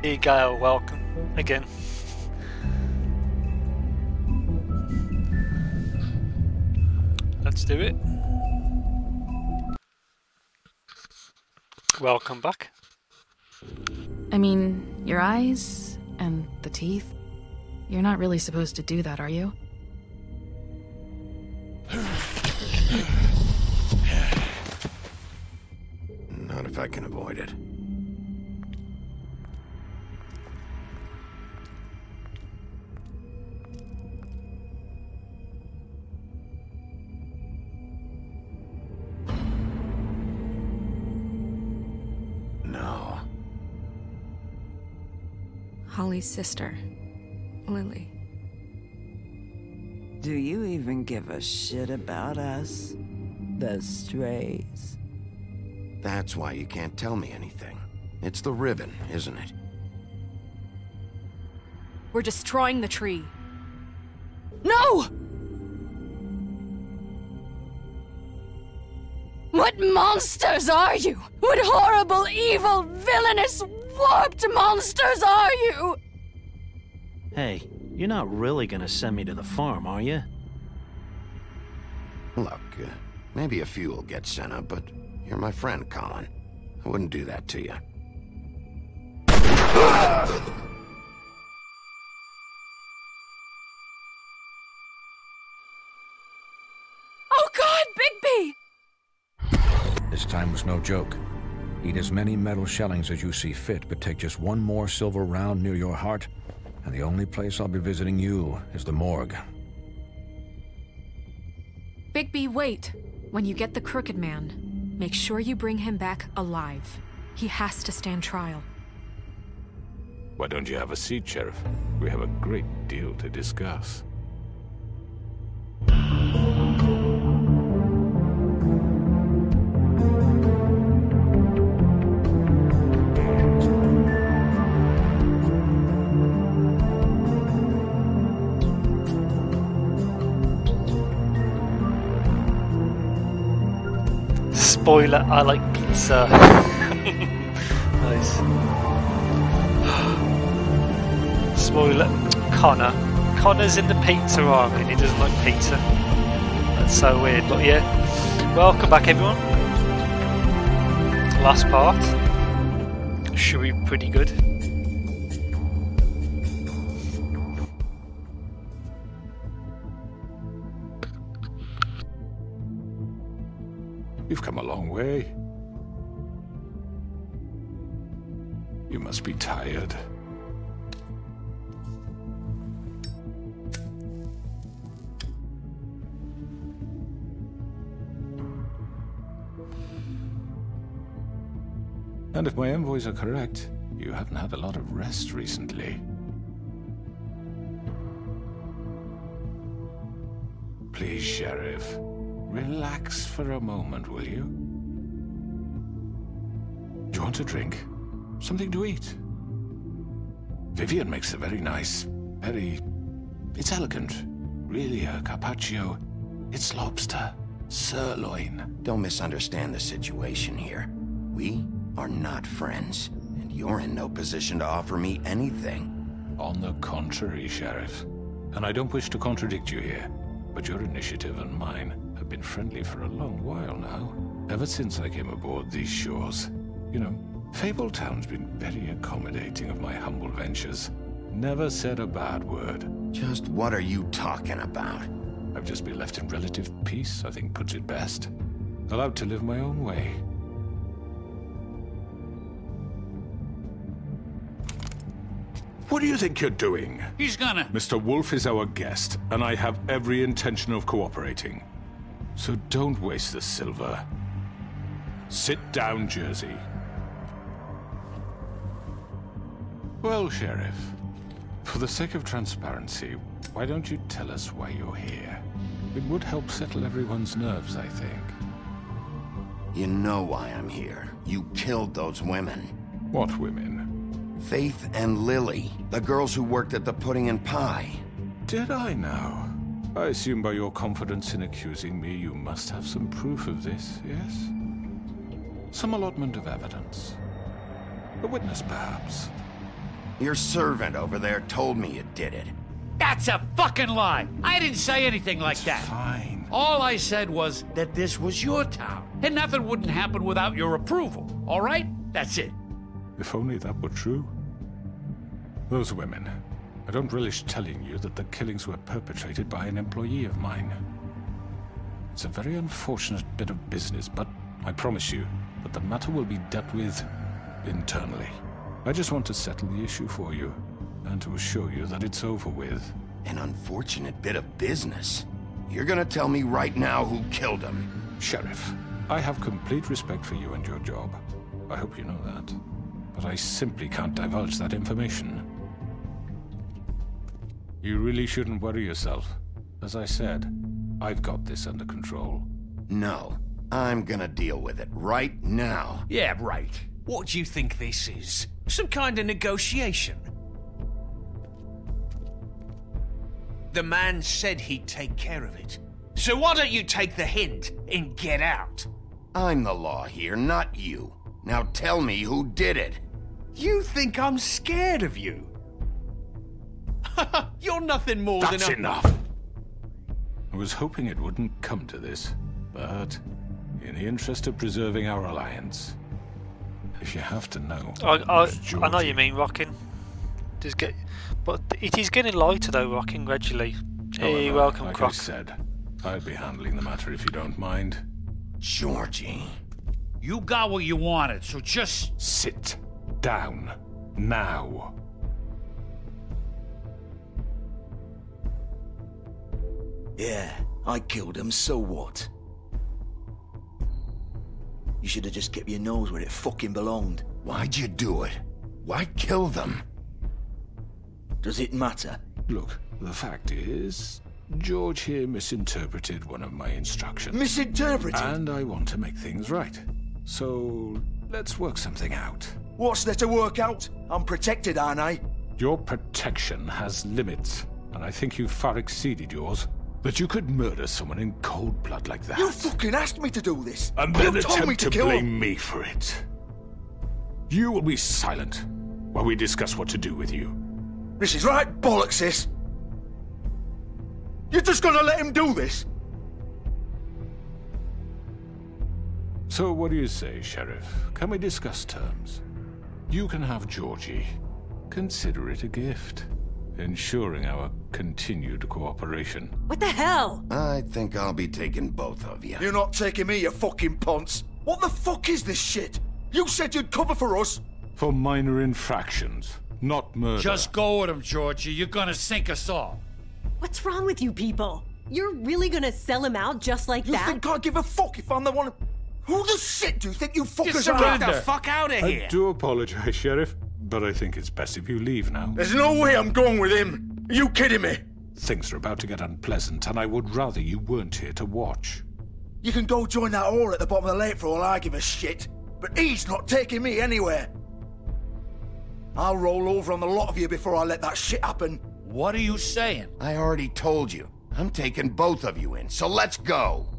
Here you go, welcome again. Let's do it. Welcome back. I mean, your eyes and the teeth. You're not really supposed to do that, are you? Not if I can avoid it. No. Holly's sister, Lily. Do you even give a shit about us? The strays? That's why you can't tell me anything. It's the ribbon, isn't it? We're destroying the tree. No! What monsters are you? What horrible, evil, villainous, warped monsters are you? Hey, you're not really gonna send me to the farm, are you? Look, maybe a few will get sent up, but you're my friend, Colin. I wouldn't do that to you. Oh God, Bigby! This time was no joke. Eat as many metal shellings as you see fit, but take just one more silver round near your heart, and the only place I'll be visiting you is the morgue. Bigby, wait. When you get the Crooked Man, make sure you bring him back alive. He has to stand trial. Why don't you have a seat, Sheriff? We have a great deal to discuss. Spoiler, I like pizza. Nice. Spoiler, Connor. Connor's in the pizza army and he doesn't like pizza. That's so weird, but yeah. Welcome back, everyone. Last part. Should be pretty good. You've come a long way. You must be tired. And if my envoys are correct, you haven't had a lot of rest recently. Please, Sheriff. Relax for a moment, will you? Do you want a drink? Something to eat? Vivian makes a very nice, it's elegant. Really a carpaccio. It's lobster. Sirloin. Don't misunderstand the situation here. We are not friends, and you're in no position to offer me anything. On the contrary, Sheriff. And I don't wish to contradict you here, but your initiative and mine have been friendly for a long while now. Ever since I came aboard these shores. You know, Fabletown's been very accommodating of my humble ventures. Never said a bad word. Just what are you talking about? I've just been left in relative peace, I think puts it best. Allowed to live my own way. What do you think you're doing? He's gonna... Mr. Wolf is our guest, and I have every intention of cooperating. So don't waste the silver. Sit down, Jersey. Well, Sheriff, for the sake of transparency, why don't you tell us why you're here? It would help settle everyone's nerves, I think. You know why I'm here. You killed those women. What women? Faith and Lily, the girls who worked at the Pudding and Pie. Did I now? I assume by your confidence in accusing me, you must have some proof of this, yes? Some allotment of evidence. A witness, perhaps. Your servant over there told me you did it. That's a fucking lie! I didn't say anything like that. Fine. All I said was that this was your town, and nothing wouldn't happen without your approval, all right? That's it. If only that were true. Those women. I don't relish telling you that the killings were perpetrated by an employee of mine. It's a very unfortunate bit of business, but I promise you that the matter will be dealt with internally. I just want to settle the issue for you, and to assure you that it's over with. An unfortunate bit of business? You're gonna tell me right now who killed him? Sheriff, I have complete respect for you and your job. I hope you know that. But I simply can't divulge that information. You really shouldn't worry yourself. As I said, I've got this under control. No, I'm gonna deal with it right now. Yeah, right. What do you think this is? Some kind of negotiation? The man said he'd take care of it. So why don't you take the hint and get out? I'm the law here, not you. Now tell me who did it. You think I'm scared of you? You're nothing more than a... That's enough! I was hoping it wouldn't come to this, but in the interest of preserving our alliance, if you have to know... I know what you mean, Rockin. But it is getting lighter though, Rockin, gradually. Hey, welcome, like Croc. I said, I'd be handling the matter if you don't mind. Georgie. You got what you wanted, so just... Sit down. Now. Yeah, I killed him, so what? You should have just kept your nose where it fucking belonged. Why'd you do it? Why kill them? Does it matter? Look, the fact is, George here misinterpreted one of my instructions. Misinterpreted? And I want to make things right. So, let's work something out. What's there to work out? I'm protected, aren't I? Your protection has limits, and I think you've far exceeded yours. That you could murder someone in cold blood like that. You fucking asked me to do this! And then you told me attempt to kill blame him. me for it. You will be silent while we discuss what to do with you. This is right bollocks, this! You're just gonna let him do this? So what do you say, Sheriff? Can we discuss terms? You can have Georgie. Consider it a gift, ensuring our continued cooperation. What the hell? I think I'll be taking both of you. You're not taking me, you fucking ponce! What the fuck is this shit? You said you'd cover for us! For minor infractions, not murder. Just go with him, Georgie. You're gonna sink us all. What's wrong with you people? You're really gonna sell him out just like You that? think I give a fuck if I'm the one... Who the shit do you think you fuckers surrender. are? Get the fuck out of here! I do apologize, Sheriff, but I think it's best if you leave now. There's no way I'm going with him! Are you kidding me? Things are about to get unpleasant, and I would rather you weren't here to watch. You can go join that whore at the bottom of the lake for all I give a shit, but he's not taking me anywhere. I'll roll over on the lot of you before I let that shit happen. What are you saying? I already told you. I'm taking both of you in, so let's go.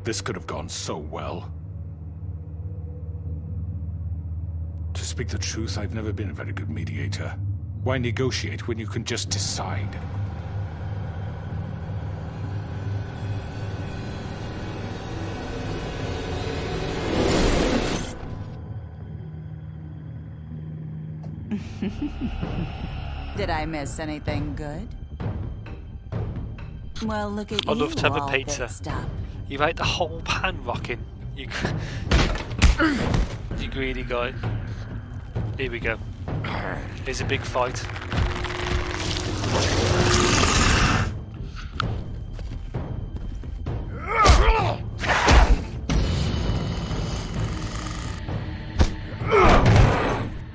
This could have gone so well. To speak the truth, I've never been a very good mediator. Why negotiate when you can just decide? Did I miss anything good? Well, look at you. I'd love to have a all pizza. fixed up. You've ate the whole pan, Rockin. You greedy guy. Here we go. Here's a big fight.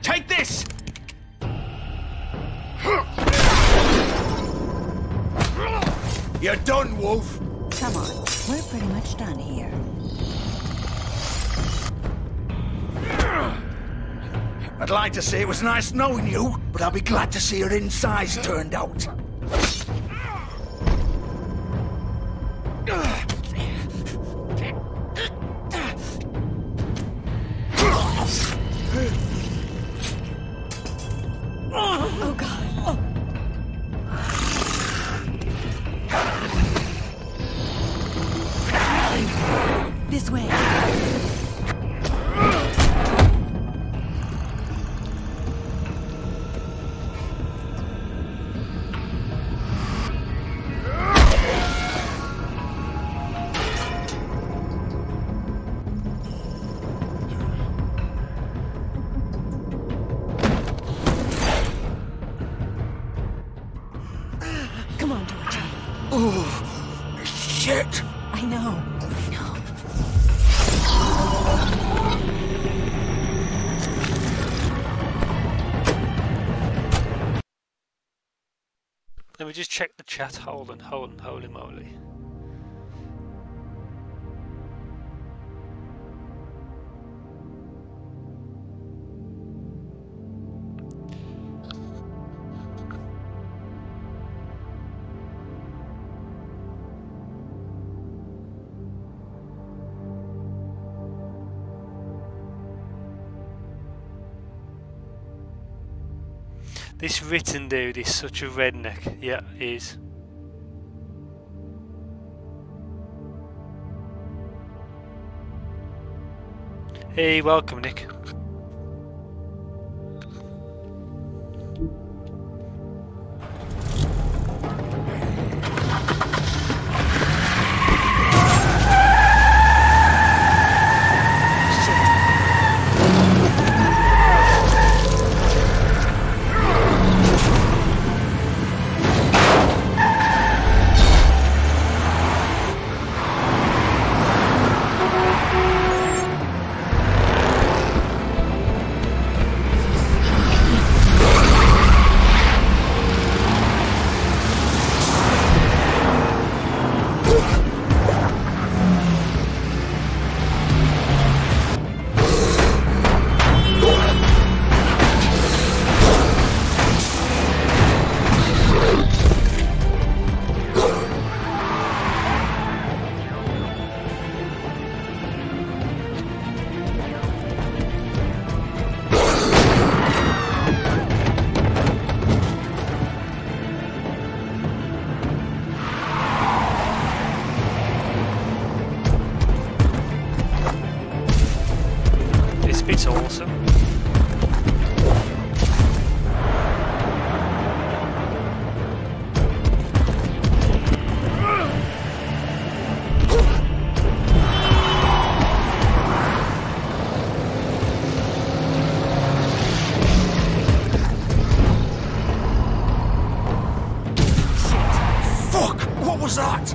Take this! You're done, Wolf! Come on, we're pretty much done here. I'd like to say it was nice knowing you, but I'll be glad to see your insides turned out. Oh, God. This way. Come on, Georgie. Oh, shit. I know. Let me just check the chat. Hold on, holy moly. This written dude is such a redneck. Yeah, he is. Hey, welcome, Nick. It's awesome. Fuck! What was that?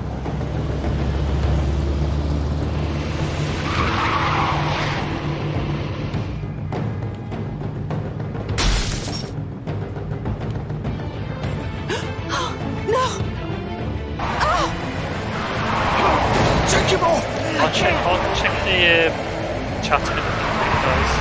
I'll check the chat in a minute, guys.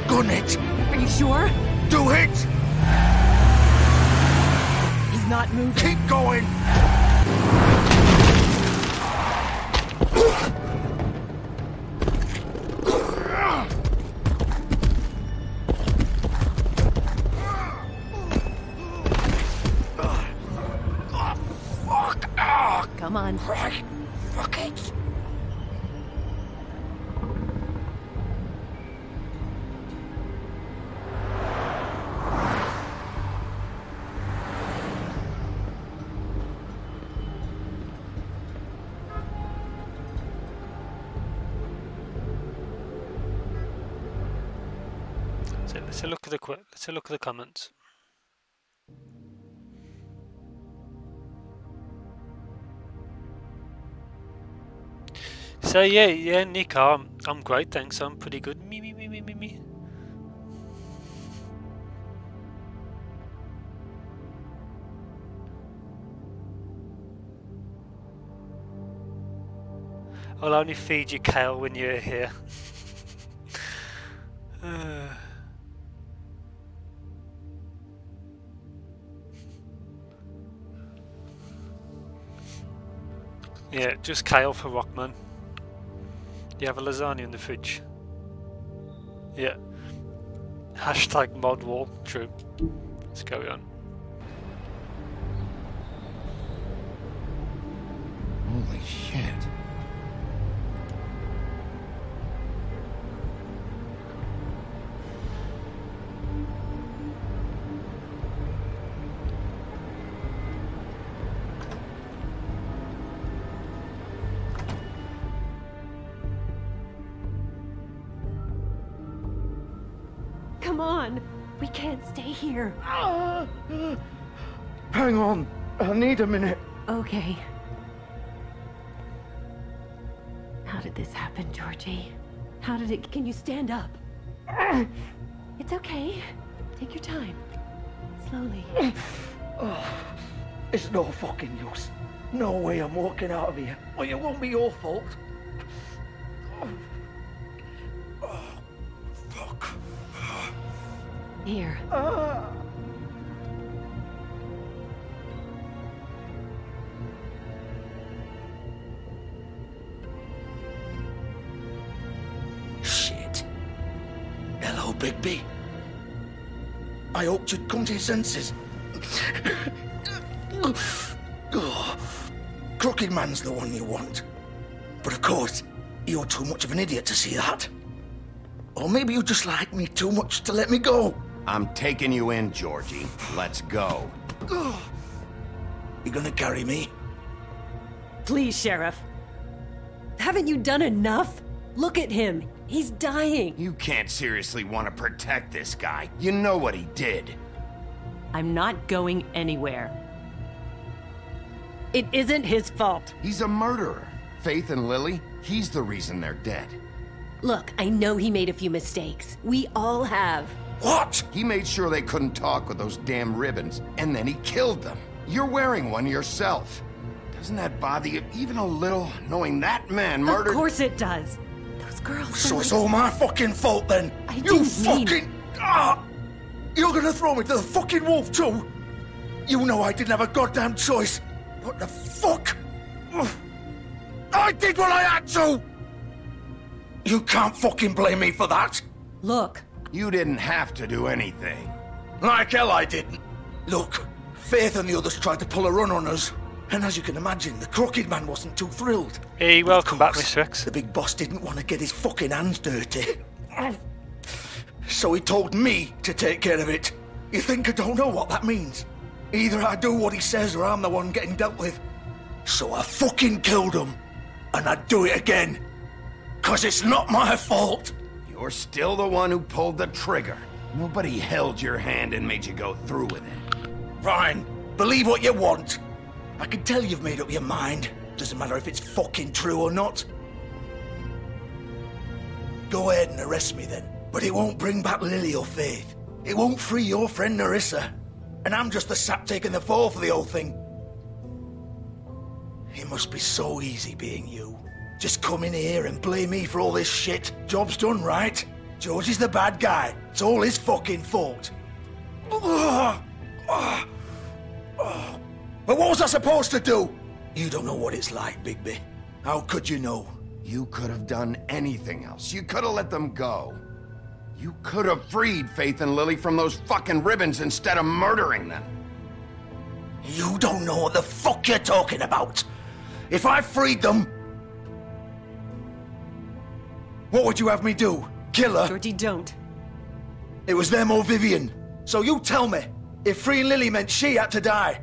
Gun it! Are you sure? Do it! He's not moving. Keep going! Fuck! Come on. Right. Fuck it! Let's look at the comments. So yeah, Nico, I'm great, thanks. I'm pretty good. Me. I'll only feed you kale when you're here. Yeah, just kale for Rockman. You have a lasagna in the fridge. Yeah. Hashtag mod wall. True. Let's carry on. Holy shit. Come on. We can't stay here. Hang on. I need a minute. Okay. How did this happen, Georgie? How did it... Can you stand up? It's okay. Take your time. Slowly. It's no fucking use. No way I'm walking out of here. Well, it won't be your fault. Fuck. Here. Shit. Hello, Bigby. I hoped you'd come to your senses. Crooked Man's the one you want. But of course, you're too much of an idiot to see that. Or maybe you just like me too much to let me go. I'm taking you in, Georgie. Let's go. You gonna carry me? Please, Sheriff. Haven't you done enough? Look at him. He's dying. You can't seriously want to protect this guy. You know what he did. I'm not going anywhere. It isn't his fault. He's a murderer. Faith and Lily, he's the reason they're dead. Look, I know he made a few mistakes. We all have. What? He made sure they couldn't talk with those damn ribbons, and then he killed them. You're wearing one yourself. Doesn't that bother you even a little, knowing that man murdered... Of course it does. Those girls... So it's all my fucking fault then? I didn't mean... You're gonna throw me to the fucking wolf too? You know I didn't have a goddamn choice. What the fuck? I did what I had to! You can't fucking blame me for that. Look. You didn't have to do anything. Like hell I didn't. Look, Faith and the others tried to pull a run on us. And as you can imagine, the Crooked Man wasn't too thrilled. Hey, welcome back, Mr. X. The big boss didn't want to get his fucking hands dirty. So he told me to take care of it. You think I don't know what that means? Either I do what he says or I'm the one getting dealt with. So I fucking killed him. And I'd do it again. 'Cause it's not my fault. You're still the one who pulled the trigger. Nobody held your hand and made you go through with it. Fine. Believe what you want. I can tell you've made up your mind. Doesn't matter if it's fucking true or not. Go ahead and arrest me then. But it won't bring back Lily or Faith. It won't free your friend Nerissa. And I'm just the sap taking the fall for the whole thing. It must be so easy being you. Just come in here and blame me for all this shit. Job's done, right? George is the bad guy. It's all his fucking fault. But what was I supposed to do? You don't know what it's like, Bigby. How could you know? You could have done anything else. You could have let them go. You could have freed Faith and Lily from those fucking ribbons instead of murdering them. You don't know what the fuck you're talking about. If I freed them... What would you have me do? Kill her? Georgie, don't. It was them or Vivian. So you tell me, if freeing Lily meant she had to die.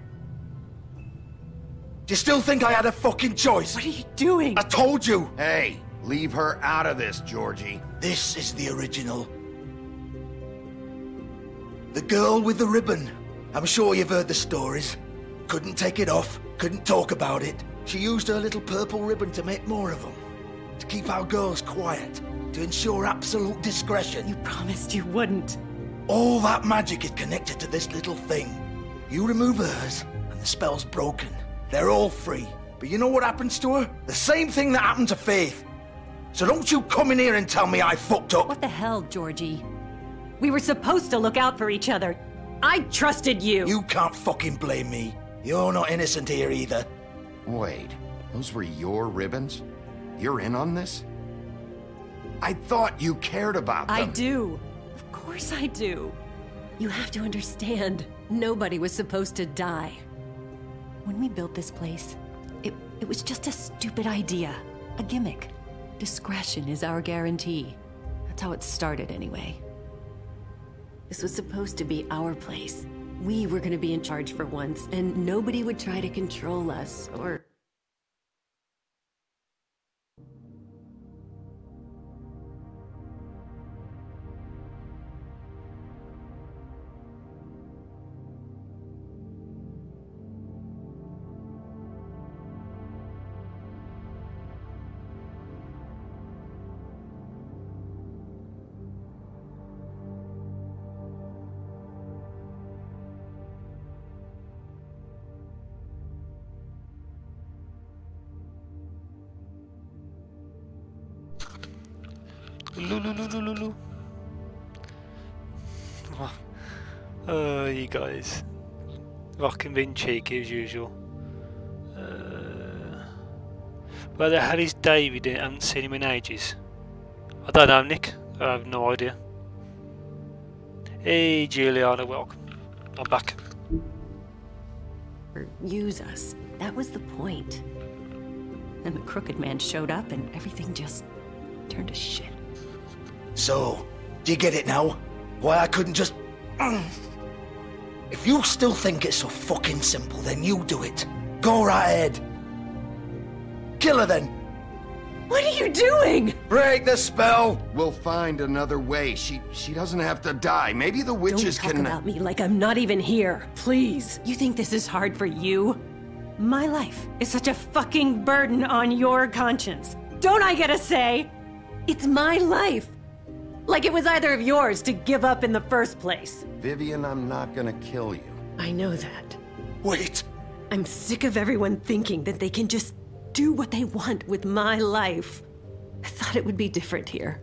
Do you still think I had a fucking choice? What are you doing? I told you. Hey, leave her out of this, Georgie. This is the original. The girl with the ribbon. I'm sure you've heard the stories. Couldn't take it off, couldn't talk about it. She used her little purple ribbon to make more of them. To keep our girls quiet. To ensure absolute discretion. You promised you wouldn't. All that magic is connected to this little thing. You remove hers, and the spell's broken. They're all free. But you know what happens to her? The same thing that happened to Faith. So don't you come in here and tell me I fucked up. What the hell, Georgie? We were supposed to look out for each other. I trusted you. You can't fucking blame me. You're not innocent here either. Wait, those were your ribbons? You're in on this? I thought you cared about them. I do. Of course I do. You have to understand, nobody was supposed to die. When we built this place, it was just a stupid idea. A gimmick. Discretion is our guarantee. That's how it started anyway. This was supposed to be our place. We were gonna be in charge for once, and nobody would try to control us, or... Lulu. You guys. Rocking being cheeky as usual. Well, the hell is David? I haven't seen him in ages. I don't know, Nick. I have no idea. Hey, Juliana, welcome. I'm back. Use us. That was the point. Then the crooked man showed up and everything just turned to shit. So, do you get it now? Why I couldn't just... If you still think it's so fucking simple, then you do it. Go right ahead. Kill her then. What are you doing? Break the spell. We'll find another way. She doesn't have to die. Maybe the witches Don't talk about me like I'm not even here. Please. You think this is hard for you? My life is such a fucking burden on your conscience. Don't I get a say? It's my life. Like it was either of yours to give up in the first place. Vivian, I'm not gonna kill you. I know that. Wait. I'm sick of everyone thinking that they can just do what they want with my life. I thought it would be different here.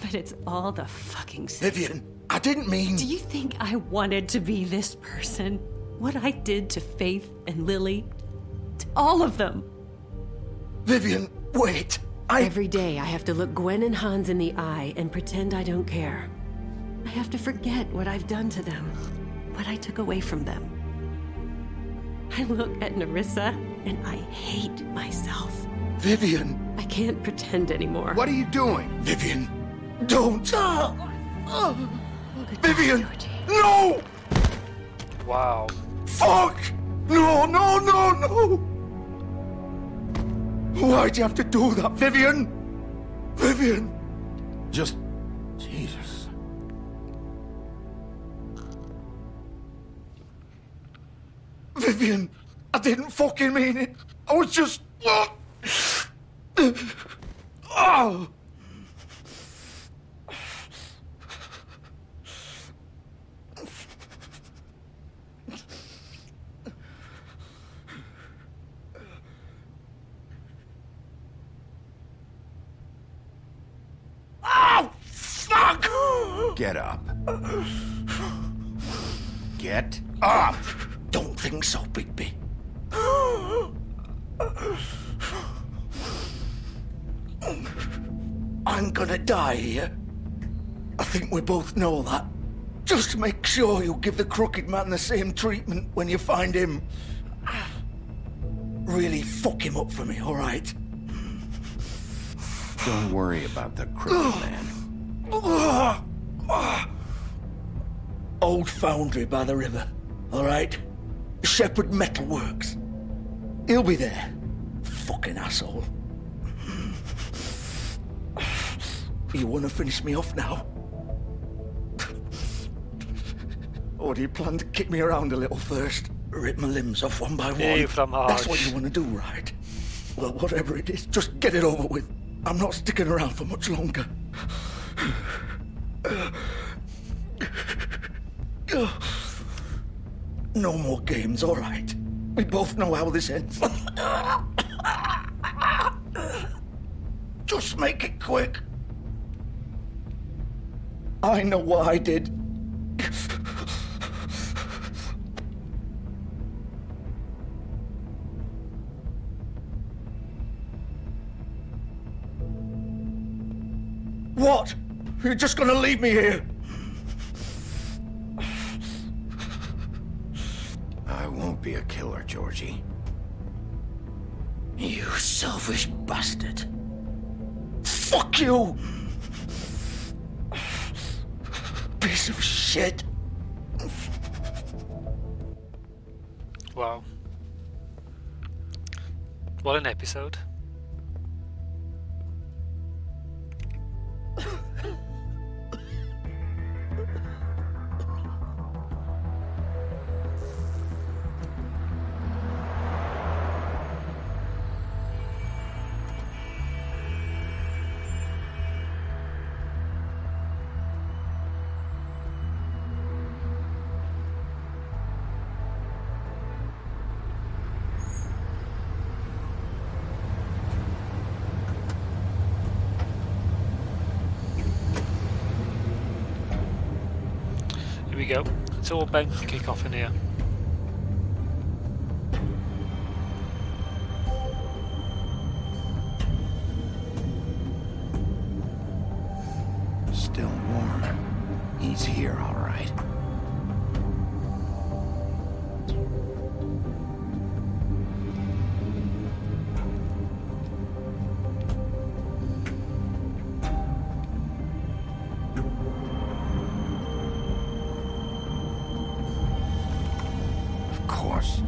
But it's all the fucking same. Vivian, I didn't mean... Do you think I wanted to be this person? What I did to Faith and Lily? To all of them? Vivian, wait. Every day I have to look Gwen and Hans in the eye and pretend I don't care. I have to forget what I've done to them, what I took away from them. I look at Nerissa and I hate myself. Vivian! I can't pretend anymore. What are you doing? Vivian, don't! Vivian! No! Wow. Fuck! No! Why'd you have to do that, Vivian? Vivian! Just... Jesus. Vivian, I didn't fucking mean it. I was just... Oh! Fuck! Get up. Get up! Don't think so, Bigby. I'm gonna die here. I think we both know that. Just make sure you give the crooked man the same treatment when you find him. Really fuck him up for me, all right? Don't worry about the crooked man. Old foundry by the river, all right? Shepherd Metalworks. He'll be there. Fucking asshole. You want to finish me off now? Or do you plan to kick me around a little first? Rip my limbs off one by one? Hey, from That's what you want to do, right? Well, whatever it is, just get it over with. I'm not sticking around for much longer. No more games, all right? We both know how this ends. Just make it quick. I know what I did. What? You're just gonna leave me here? I won't be a killer, Georgie. You selfish bastard. Fuck you! Piece of shit. Wow. What an episode. Here we go. It's all about to kick off in here. Still warm. He's here, all right. Of course.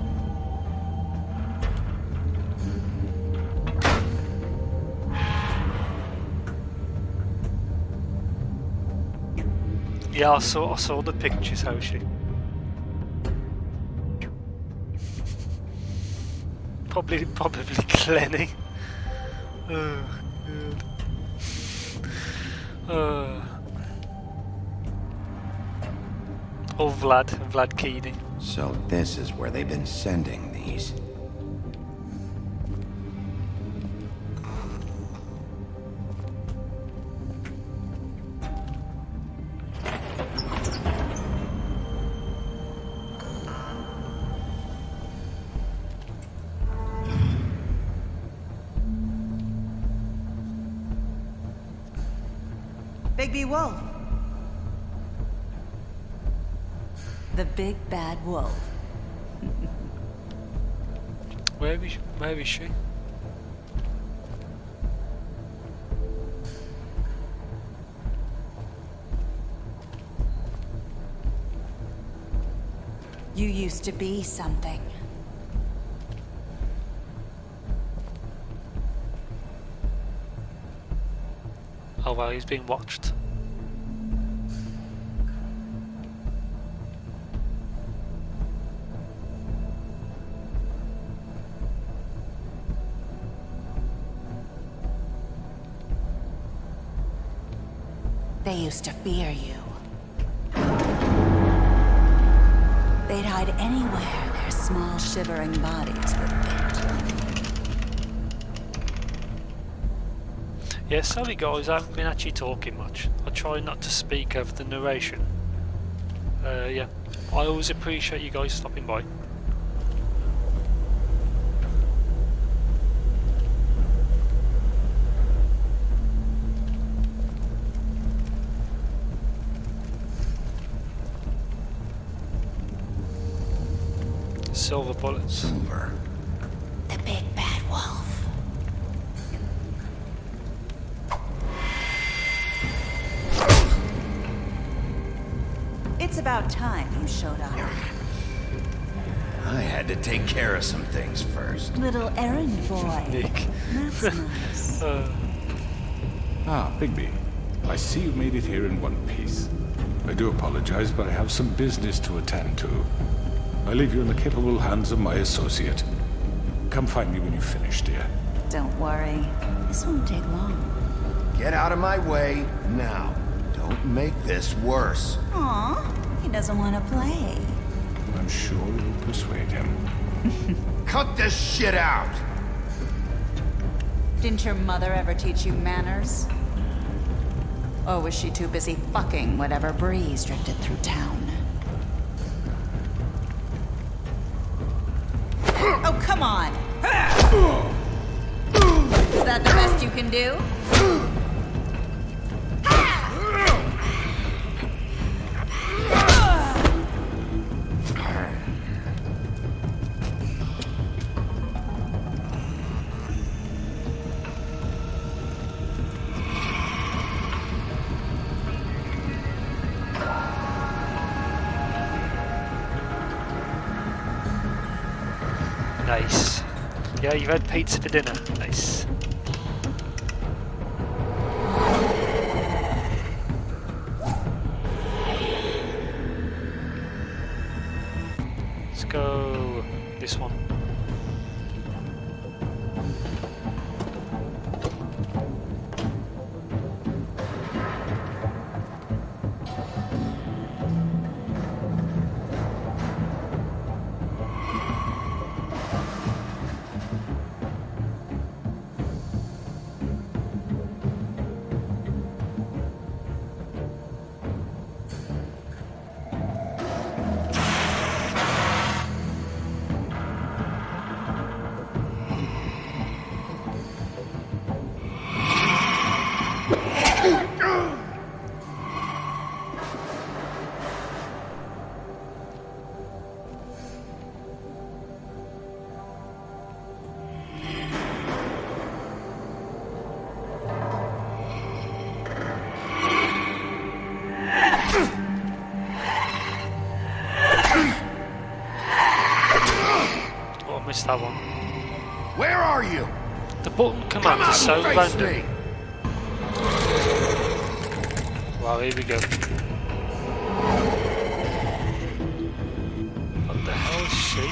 Yeah, I saw the pictures, how is she? Probably Glennie. Oh, God. Oh, Vlad Keeney. So this is where they've been sending these. Bigby Wolf. The big bad wolf. Where is she? You used to be something. Oh well, he's being watched. They used to fear you. They'd hide anywhere their small, shivering bodies would fit. Yeah, sorry guys, I haven't been actually talking much. I try not to speak over the narration. Yeah, I always appreciate you guys stopping by. Silver bullets. Silver. The big bad wolf. It's about time you showed up. I had to take care of some things first. Little errand boy. Nick. That's nice. Ah, Bigby. I see you made it here in one piece. I do apologize, but I have some business to attend to. I leave you in the capable hands of my associate. Come find me when you've finished, dear. Don't worry. This won't take long. Get out of my way now. Don't make this worse. Aw, he doesn't want to play. I'm sure you'll persuade him. Cut this shit out! Didn't your mother ever teach you manners? Or was she too busy fucking whatever breeze drifted through town? Oh, come on! Is that the best you can do? Nice. Yeah, you've had pizza for dinner. Nice. Let's go this one. Missed that one. Where are you? The button command is so random. Wow, here we go. What the hell is she?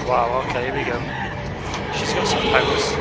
Wow, okay, here we go. She's got some powers.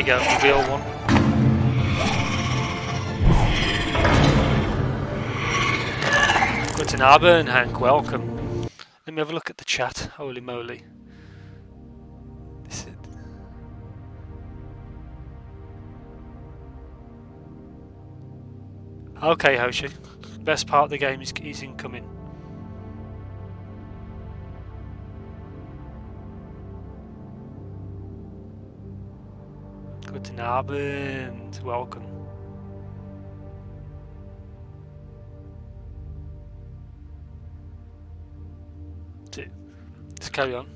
you go, the real one. Guten Abend, Hank, welcome. Let me have a look at the chat, holy moly. This is... Okay, Hoshi. Best part of the game is he's incoming. Guten Abend, welcome. Let's carry on.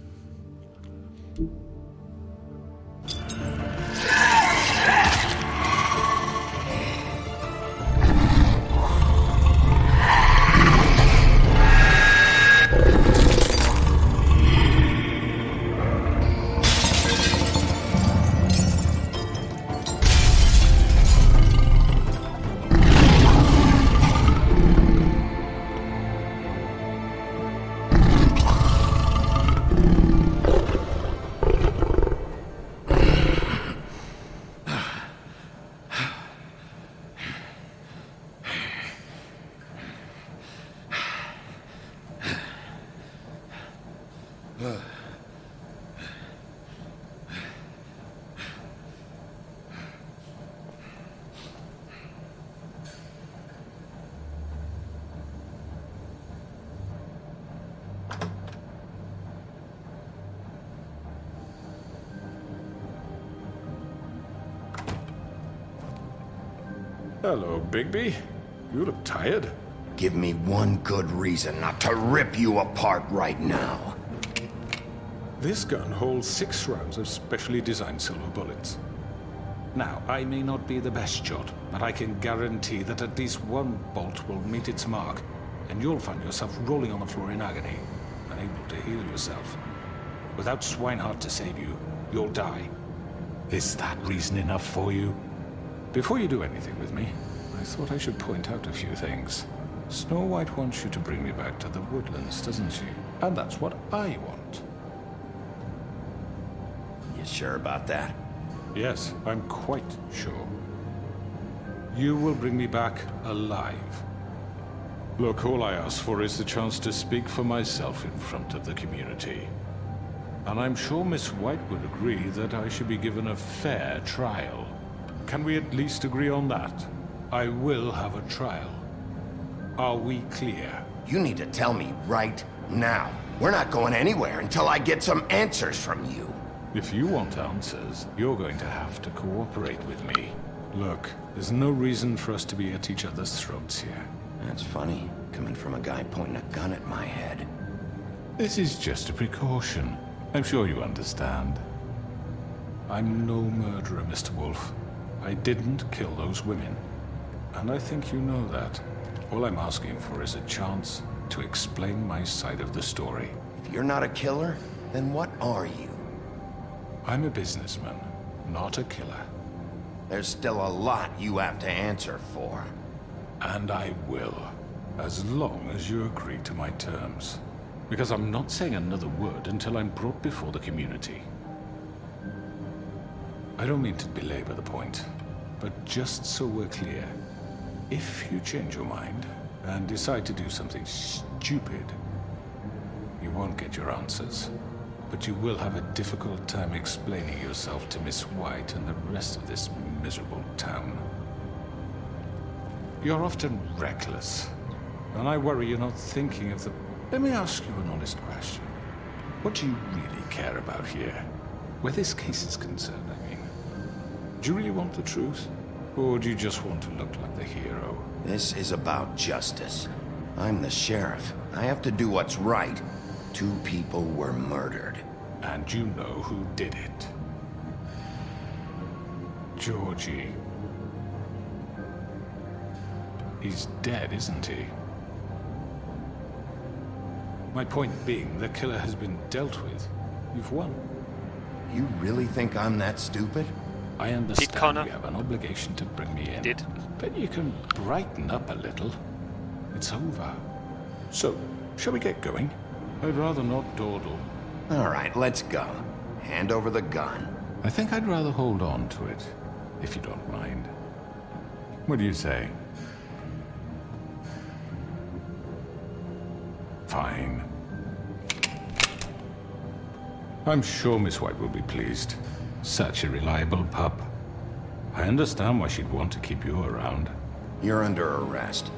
Hello, Bigby. You look tired. Give me one good reason not to rip you apart right now. This gun holds 6 rounds of specially designed silver bullets. Now, I may not be the best shot, but I can guarantee that at least one bolt will meet its mark, and you'll find yourself rolling on the floor in agony, unable to heal yourself. Without Swinehart to save you, you'll die. Is that reason enough for you? Before you do anything with me, I thought I should point out a few things. Snow White wants you to bring me back to the woodlands, doesn't she? And that's what I want. You sure about that? Yes, I'm quite sure. You will bring me back alive. Look, all I ask for is the chance to speak for myself in front of the community. And I'm sure Miss White would agree that I should be given a fair trial. Can we at least agree on that? I will have a trial. Are we clear? You need to tell me right now. We're not going anywhere until I get some answers from you. If you want answers, you're going to have to cooperate with me. Look, there's no reason for us to be at each other's throats here. That's funny, coming from a guy pointing a gun at my head. This is just a precaution. I'm sure you understand. I'm no murderer, Mr. Wolf. I didn't kill those women. And I think you know that. All I'm asking for is a chance to explain my side of the story. If you're not a killer, then what are you? I'm a businessman, not a killer. There's still a lot you have to answer for. And I will, as long as you agree to my terms. Because I'm not saying another word until I'm brought before the community. I don't mean to belabor the point, but just so we're clear, if you change your mind and decide to do something stupid, you won't get your answers, but you will have a difficult time explaining yourself to Miss White and the rest of this miserable town. You're often reckless, and I worry you're not thinking of the... Let me ask you an honest question. What do you really care about here? Where this case is concerned, I mean. Do you really want the truth? Or do you just want to look like the hero? This is about justice. I'm the sheriff. I have to do what's right. 2 people were murdered. And you know who did it. Georgie. He's dead, isn't he? My point being, the killer has been dealt with. You've won. You really think I'm that stupid? I understand you have an obligation to bring me in. Did. But you can brighten up a little. It's over. So, shall we get going? I'd rather not dawdle. All right, let's go. Hand over the gun. I think I'd rather hold on to it, if you don't mind. What do you say? Fine. I'm sure Miss White will be pleased. Such a reliable pup. I understand why she'd want to keep you around. You're under arrest.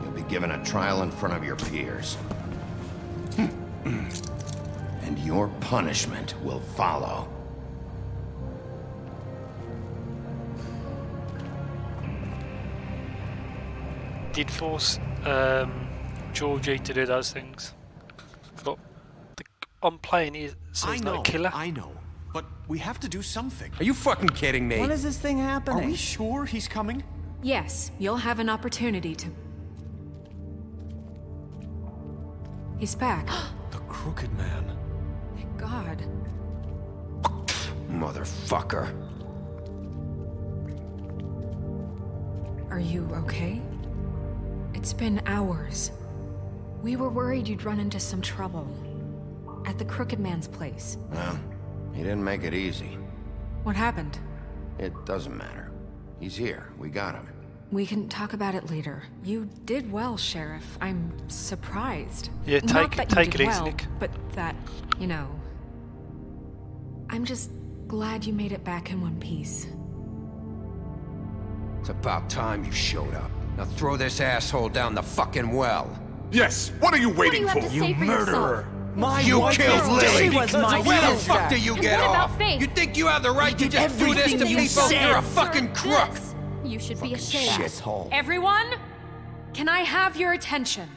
You'll be given a trial in front of your peers. And your punishment will follow. Did force Georgie to do those things. But I'm playing it, so he's not a killer. I know. But we have to do something. Are you fucking kidding me? When is this thing happening? Are we sure he's coming? Yes, you'll have an opportunity to... He's back. The Crooked Man. Thank God. Motherfucker. Are you okay? It's been hours. We were worried you'd run into some trouble. At the Crooked Man's place. Well, he didn't make it easy. What happened? It doesn't matter. He's here. We got him. We can talk about it later. You did well, Sheriff. I'm surprised. Yeah, Not that you take did it easy, well, Nick. but that, you know... I'm just glad you made it back in one piece. It's about time you showed up. Now throw this asshole down the fucking well. Yes, what are you waiting for? You murderer! You wife killed is Lily! dead. She was my Where the sister. fuck do you get off? You think you have the right to just do this to everything you people? said. You're a fucking crook! You should be ashamed. Shithole. Everyone, can I have your attention?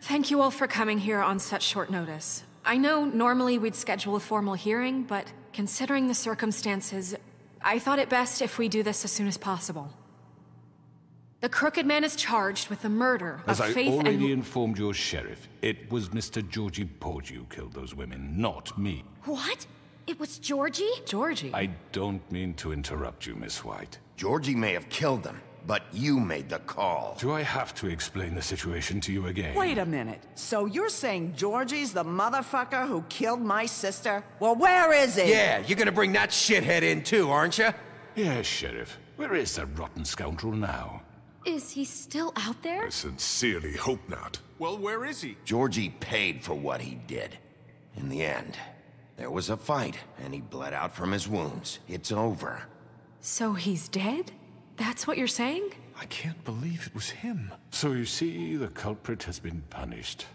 Thank you all for coming here on such short notice. I know normally we'd schedule a formal hearing, but considering the circumstances, I thought it best if we do this as soon as possible. The Crooked Man is charged with the murder As of I Faith already and... informed your sheriff, it was Mr. Georgie Porgy who killed those women, not me. What? It was Georgie? Georgie? I don't mean to interrupt you, Miss White. Georgie may have killed them, but you made the call. Do I have to explain the situation to you again? Wait a minute. So you're saying Georgie's the motherfucker who killed my sister? Well, where is he? Yeah, you're gonna bring that shithead in too, aren't you? Yes, Sheriff. Where is that rotten scoundrel now? Is he still out there? I sincerely hope not. Well, where is he? Georgie paid for what he did. In the end, there was a fight, and he bled out from his wounds. It's over. So he's dead? That's what you're saying? I can't believe it was him. So you see, the culprit has been punished.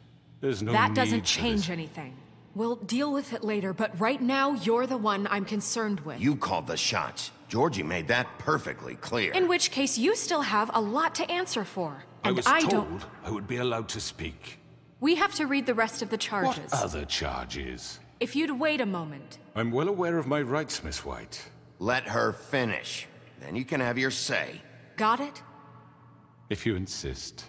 There's no That need doesn't for this. change anything. We'll deal with it later, but right now, you're the one I'm concerned with. You called the shots. Georgie made that perfectly clear. In which case, you still have a lot to answer for. I And was I told don't... I would be allowed to speak. We have to read the rest of the charges. What other charges? If you'd wait a moment. I'm well aware of my rights, Miss White. Let her finish. Then you can have your say. Got it? If you insist.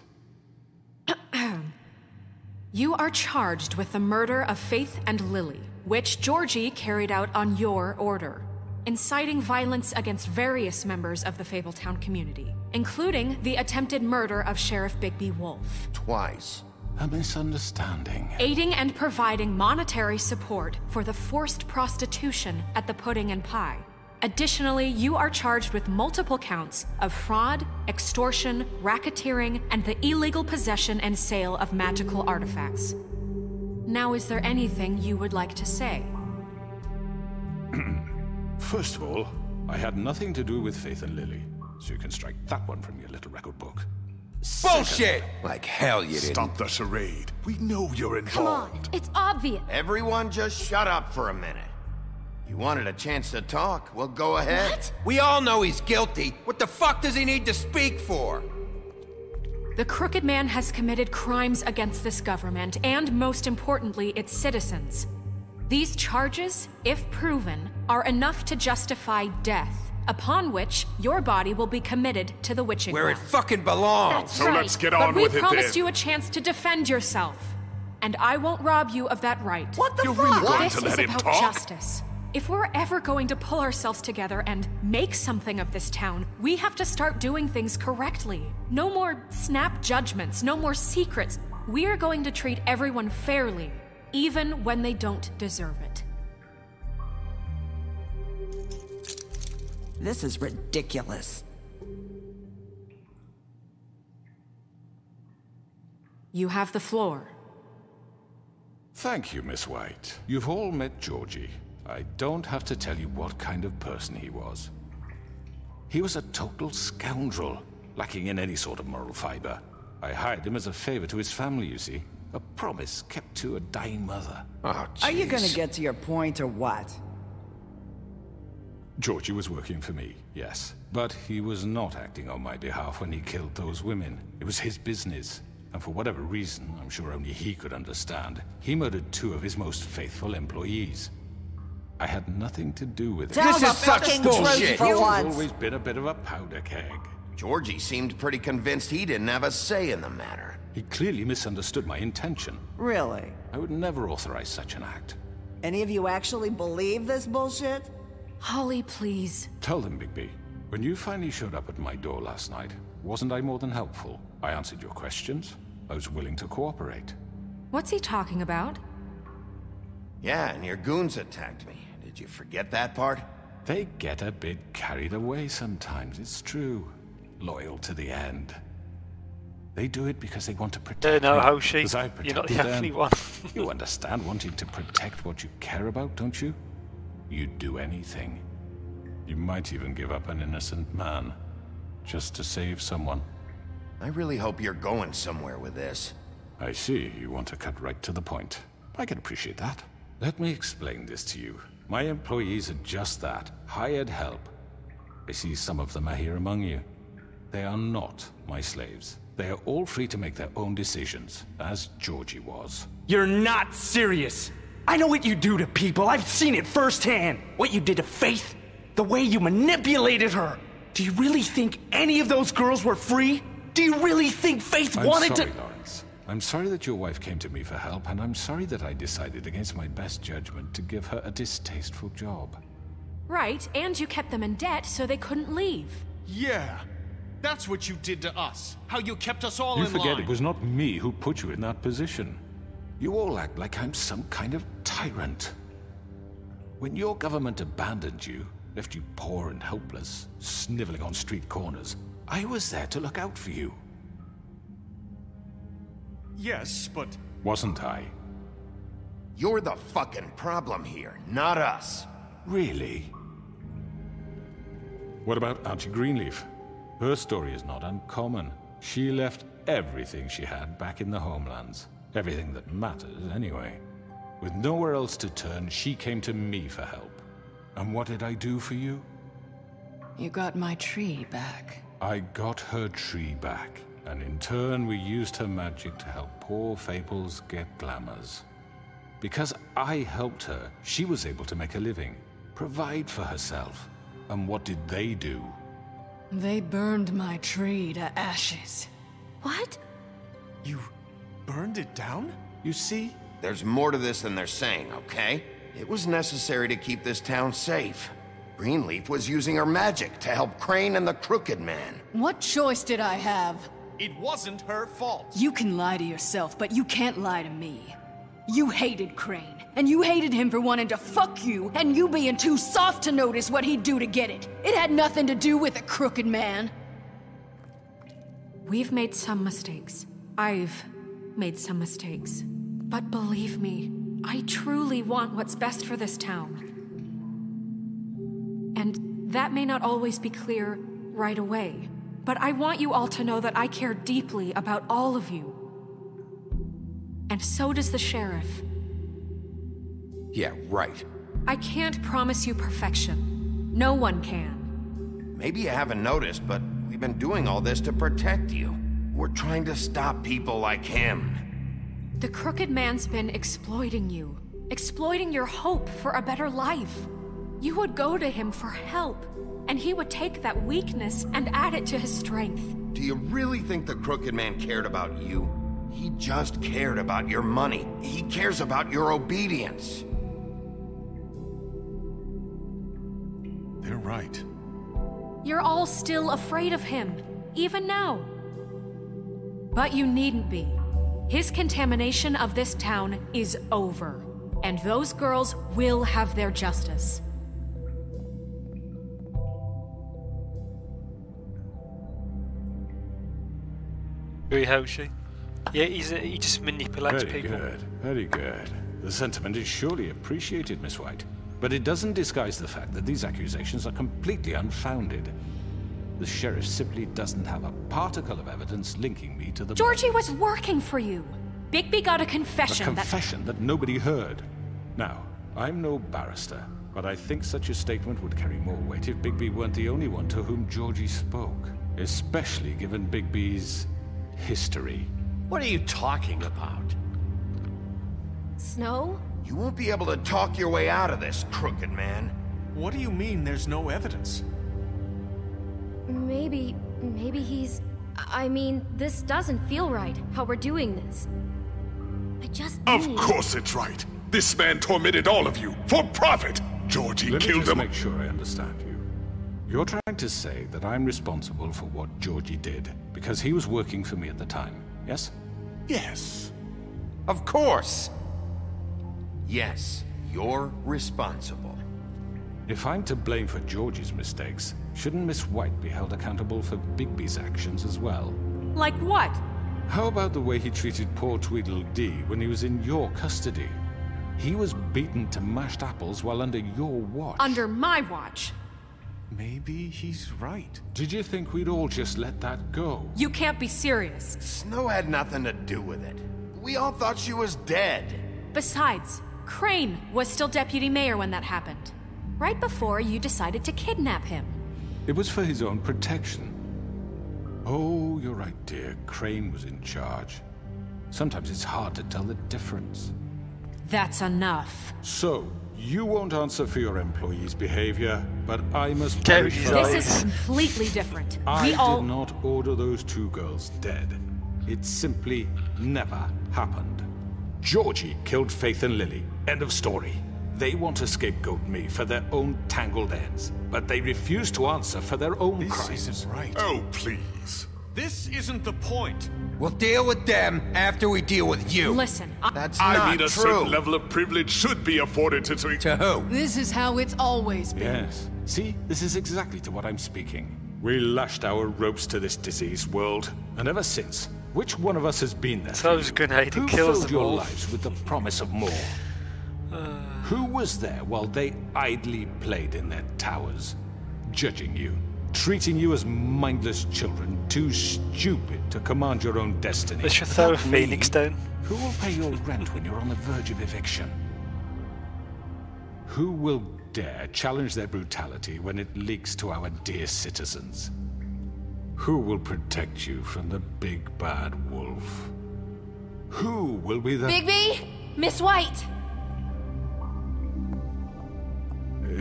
You are charged with the murder of Faith and Lily, which Georgie carried out on your order, inciting violence against various members of the Fabletown community, including the attempted murder of Sheriff Bigby Wolf. Twice. A misunderstanding. Aiding and providing monetary support for the forced prostitution at the Pudding and Pie. Additionally, you are charged with multiple counts of fraud, extortion, racketeering, and the illegal possession and sale of magical artifacts. Now, is there anything you would like to say? First of all, I had nothing to do with Faith and Lily, so you can strike that one from your little record book. Bullshit! Like hell you didn't. Stop the charade. We know you're involved. Come on, it's obvious. Everyone just shut up for a minute. You wanted a chance to talk? Well, go ahead. What? We all know he's guilty. What the fuck does he need to speak for? The Crooked Man has committed crimes against this government and, most importantly, its citizens. These charges, if proven, are enough to justify death, upon which your body will be committed to the witching Where it well. fucking belongs. That's So right. let's get on but with we it promised then. you a chance to defend yourself, and I won't rob you of that right. What the You're fuck? really going This to is let him about talk? justice. If we're ever going to pull ourselves together and make something of this town, we have to start doing things correctly. No more snap judgments, no more secrets. We are going to treat everyone fairly, even when they don't deserve it. This is ridiculous. You have the floor. Thank you, Miss White. You've all met Georgie. I don't have to tell you what kind of person he was. He was a total scoundrel, lacking in any sort of moral fiber. I hired him as a favor to his family, you see. A promise kept to a dying mother. Oh, jeez. Are you gonna get to your point or what? Georgie was working for me, yes. But he was not acting on my behalf when he killed those women. It was his business. And for whatever reason, I'm sure only he could understand, he murdered 2 of his most faithful employees. I had nothing to do with it. Tell the fucking truth for He's once. always been a bit of a powder keg. Georgie seemed pretty convinced he didn't have a say in the matter. He clearly misunderstood my intention. Really? I would never authorize such an act. Any of you actually believe this bullshit? Holly, please. Tell them, Bigby. When you finally showed up at my door last night, wasn't I more than helpful? I answered your questions. I was willing to cooperate. What's he talking about? Yeah, and your goons attacked me. Did you forget that part? They get a bit carried away sometimes, it's true. Loyal to the end. They do it because they want to protect No, me. Hoshi, Because I you're not protected the them. only one. You understand wanting to protect what you care about, don't you? You'd do anything. You might even give up an innocent man, just to save someone. I really hope you're going somewhere with this. I see, you want to cut right to the point. I can appreciate that. Let me explain this to you. My employees are just that, hired help. I see some of them are here among you. They are not my slaves. They are all free to make their own decisions, as Georgie was. You're not serious. I know what you do to people. I've seen it firsthand. What you did to Faith, the way you manipulated her. Do you really think any of those girls were free? Do you really think Faith wanted to— I'm sorry, Lawrence. I'm sorry that your wife came to me for help, and I'm sorry that I decided against my best judgment to give her a distasteful job. Right, and you kept them in debt so they couldn't leave. Yeah. That's what you did to us. How you kept us all in line. You forget it was not me who put you in that position. You all act like I'm some kind of tyrant. When your government abandoned you, left you poor and helpless, sniveling on street corners, I was there to look out for you. Yes, but... Wasn't I? You're the fucking problem here, not us. Really? What about Auntie Greenleaf? Her story is not uncommon. She left everything she had back in the homelands. Everything that matters, anyway. With nowhere else to turn, she came to me for help. And what did I do for you? You got my tree back. I got her tree back, and in turn we used her magic to help poor Fables get glamours. Because I helped her, she was able to make a living, provide for herself. And what did they do? They burned my tree to ashes. What? You burned it down? You see? There's more to this than they're saying, okay? It was necessary to keep this town safe. Greenleaf was using her magic to help Crane and the Crooked Man. What choice did I have? It wasn't her fault. You can lie to yourself, but you can't lie to me. You hated Crane, and you hated him for wanting to fuck you, and you being too soft to notice what he'd do to get it. It had nothing to do with the Crooked Man. We've made some mistakes. I've made some mistakes. But believe me, I truly want what's best for this town. And that may not always be clear right away, but I want you all to know that I care deeply about all of you. And so does the sheriff. Yeah, right. I can't promise you perfection. No one can. Maybe you haven't noticed, but we've been doing all this to protect you. We're trying to stop people like him. The Crooked Man's been exploiting you. Exploiting your hope for a better life. You would go to him for help, and he would take that weakness and add it to his strength. Do you really think the Crooked Man cared about you? He just cared about your money. He cares about your obedience. They're right. You're all still afraid of him, even now. But you needn't be. His contamination of this town is over, and those girls will have their justice. Very Hoshi. Yeah, he just manipulates Very people. good, very good. The sentiment is surely appreciated, Miss White. But it doesn't disguise the fact that these accusations are completely unfounded. The sheriff simply doesn't have a particle of evidence linking me to the... Georgie was working for you. Bigby got a confession A confession that nobody heard. Now, I'm no barrister, but I think such a statement would carry more weight if Bigby weren't the only one to whom Georgie spoke. Especially given Bigby's history. What are you talking about? Snow? You won't be able to talk your way out of this, crooked man. What do you mean there's no evidence? Maybe he's... I mean, this doesn't feel right, how we're doing this. I just Of need... course it's right. This man tormented all of you for profit. Georgie Let me killed just him. make sure I understand you. You're trying to say that I'm responsible for what Georgie did because he was working for me at the time, yes? Yes. Of course. Yes, you're responsible. If I'm to blame for Georgie's mistakes, shouldn't Miss White be held accountable for Bigby's actions as well? Like what? How about the way he treated poor Tweedledee when he was in your custody? He was beaten to mashed apples while under your watch. Under my watch. Maybe he's right. Did you think we'd all just let that go? You can't be serious. Snow had nothing to do with it. We all thought she was dead. Besides, Crane was still deputy mayor when that happened. Right before you decided to kidnap him. It was for his own protection. Oh, you're right, dear. Crane was in charge. Sometimes it's hard to tell the difference. That's enough. So, you won't answer for your employees' behavior, but I must... This is completely different. I did not order those two girls dead. It simply never happened. Georgie killed Faith and Lily. End of story. They want to scapegoat me for their own tangled ends, but they refuse to answer for their own crimes. This isn't right. Oh, please. This isn't the point. We'll deal with them after we deal with you. Listen, That's I not mean, a true. certain level of privilege should be afforded to... To who? This is how it's always been. Yes. See, this is exactly to what I'm speaking. We lashed our ropes to this diseased world, and ever since, which one of us has been there? Throws a grenade and Who kills filled them your all? lives with the promise of more? Who was there while they idly played in their towers, judging you, treating you as mindless children, too stupid to command your own destiny? They should throw a Without me, phoenix down. Who will pay your rent when you're on the verge of eviction? Who will dare challenge their brutality when it leaks to our dear citizens? Who will protect you from the big bad wolf? Who will be the... Bigby! Miss White!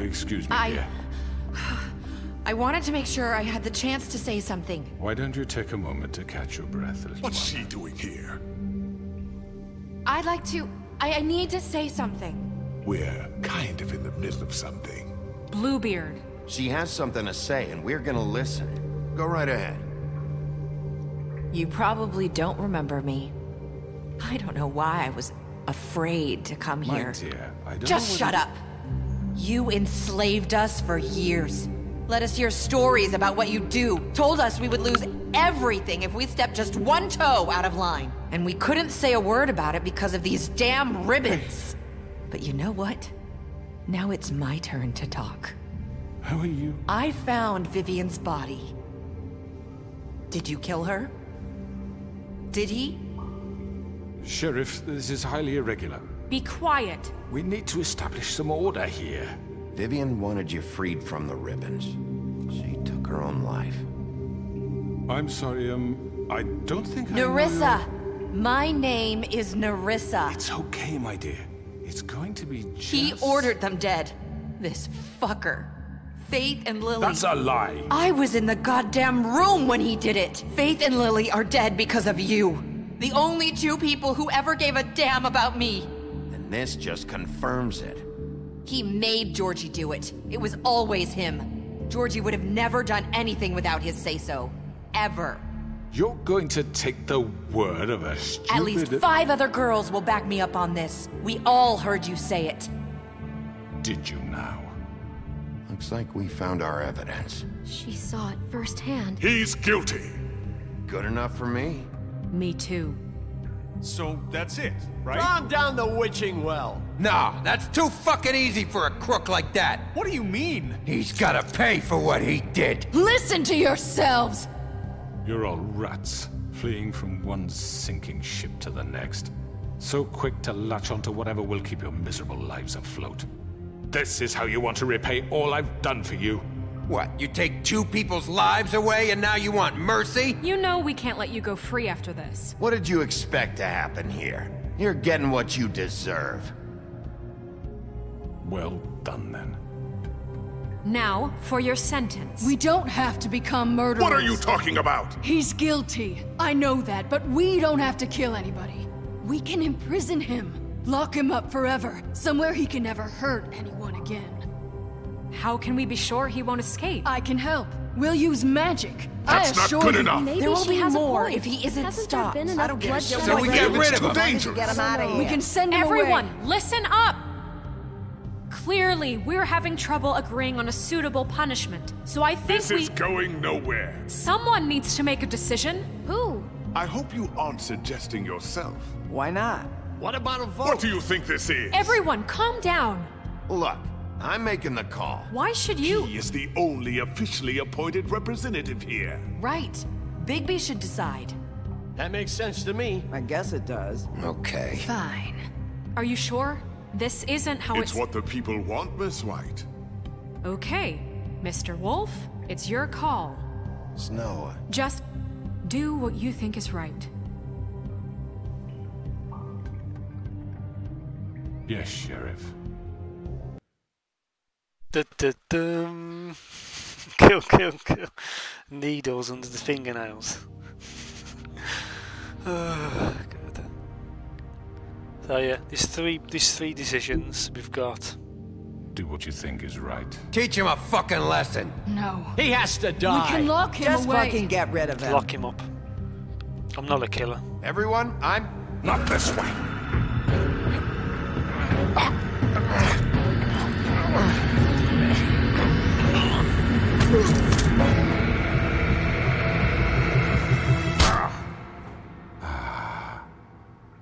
Excuse me, dear. I wanted to make sure I had the chance to say something. Why don't you take a moment to catch your breath, little What's she doing here? I'd like to... I need to say something. We're kind of in the middle of something. Bluebeard. She has something to say, and we're gonna listen. Go right ahead. You probably don't remember me. I don't know why I was afraid to come My here. dear, I don't Just know shut up. You enslaved us for years. Let us hear stories about what you do. Told us we would lose everything if we stepped just one toe out of line. And we couldn't say a word about it because of these damn ribbons. But you know what? Now it's my turn to talk. How are you? I found Vivian's body. Did you kill her? Did he? Sheriff, this is highly irregular. Be quiet. We need to establish some order here. Vivian wanted you freed from the ribbons. She took her own life. I'm sorry, I don't think Nerissa! My name is Nerissa. It's okay, my dear. It's going to be just... He ordered them dead. This fucker. Faith and Lily. That's a lie. I was in the goddamn room when he did it. Faith and Lily are dead because of you. The only two people who ever gave a damn about me. And this just confirms it. He made Georgie do it. It was always him. Georgie would have never done anything without his say-so. Ever. You're going to take the word of a stupid... At least 5 other girls will back me up on this. We all heard you say it. Did you now? Looks like we found our evidence. She saw it firsthand. He's guilty. Good enough for me. Me too. So that's it, right? Calm down the witching well. Nah, that's too fucking easy for a crook like that. What do you mean? He's gotta pay for what he did. Listen to yourselves! You're all rats, fleeing from one sinking ship to the next. So quick to latch onto whatever will keep your miserable lives afloat. This is how you want to repay all I've done for you? What, you take two people's lives away and now you want mercy? You know we can't let you go free after this. What did you expect to happen here? You're getting what you deserve. Well done, then. Now, for your sentence. We don't have to become murderers. What are you talking about? He's guilty. I know that, but we don't have to kill anybody. We can imprison him. Lock him up forever. Somewhere he can never hurt anyone again. How can we be sure he won't escape? I can help. We'll use magic. That's not good enough. Maybe there will she be has more a point. if he isn't Hasn't stopped. there been enough I don't get it. bloodshed So we get rid of him. Dangerous. Get him out of here. We can send him Everyone, away. listen up! Clearly, we're having trouble agreeing on a suitable punishment. So I think This is going nowhere. Someone needs to make a decision. Who? I hope you aren't suggesting yourself. Why not? What about a vote? What do you think this is? Everyone, calm down. Look, I'm making the call. Why should you? He is the only officially appointed representative here. Right. Bigby should decide. That makes sense to me. I guess it does. Okay. Fine. Are you sure? This isn't how It's what the people want, Miss White. Okay, Mr. Wolf, it's your call. Snow. Just do what you think is right. Yes, Sheriff. Da-da-dum. Kill, kill, kill. Needles under the fingernails. Oh, God. So yeah, there's three decisions we've got. Do what you think is right. Teach him a fucking lesson. No. He has to die. We can lock him Just away. fucking get rid of him. Lock him up. I'm not a killer. Everyone, I'm... Not this way.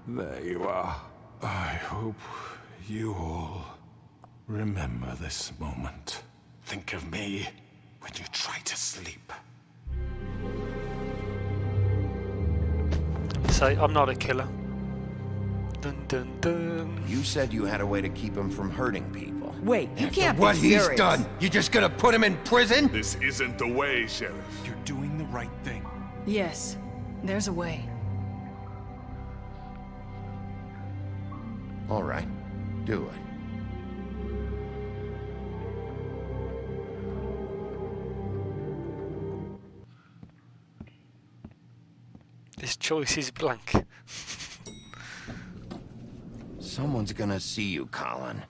There you are. I hope you all remember this moment. Think of me when you try to sleep. Say, I'm not a killer. Dun dun dun. You said you had a way to keep him from hurting people. Wait, you After can't what be he's serious. done, you just gonna put him in prison? This isn't the way, Sheriff. You're doing the right thing. Yes, there's a way. All right, do it. This choice is blank. Someone's gonna see you, Colin.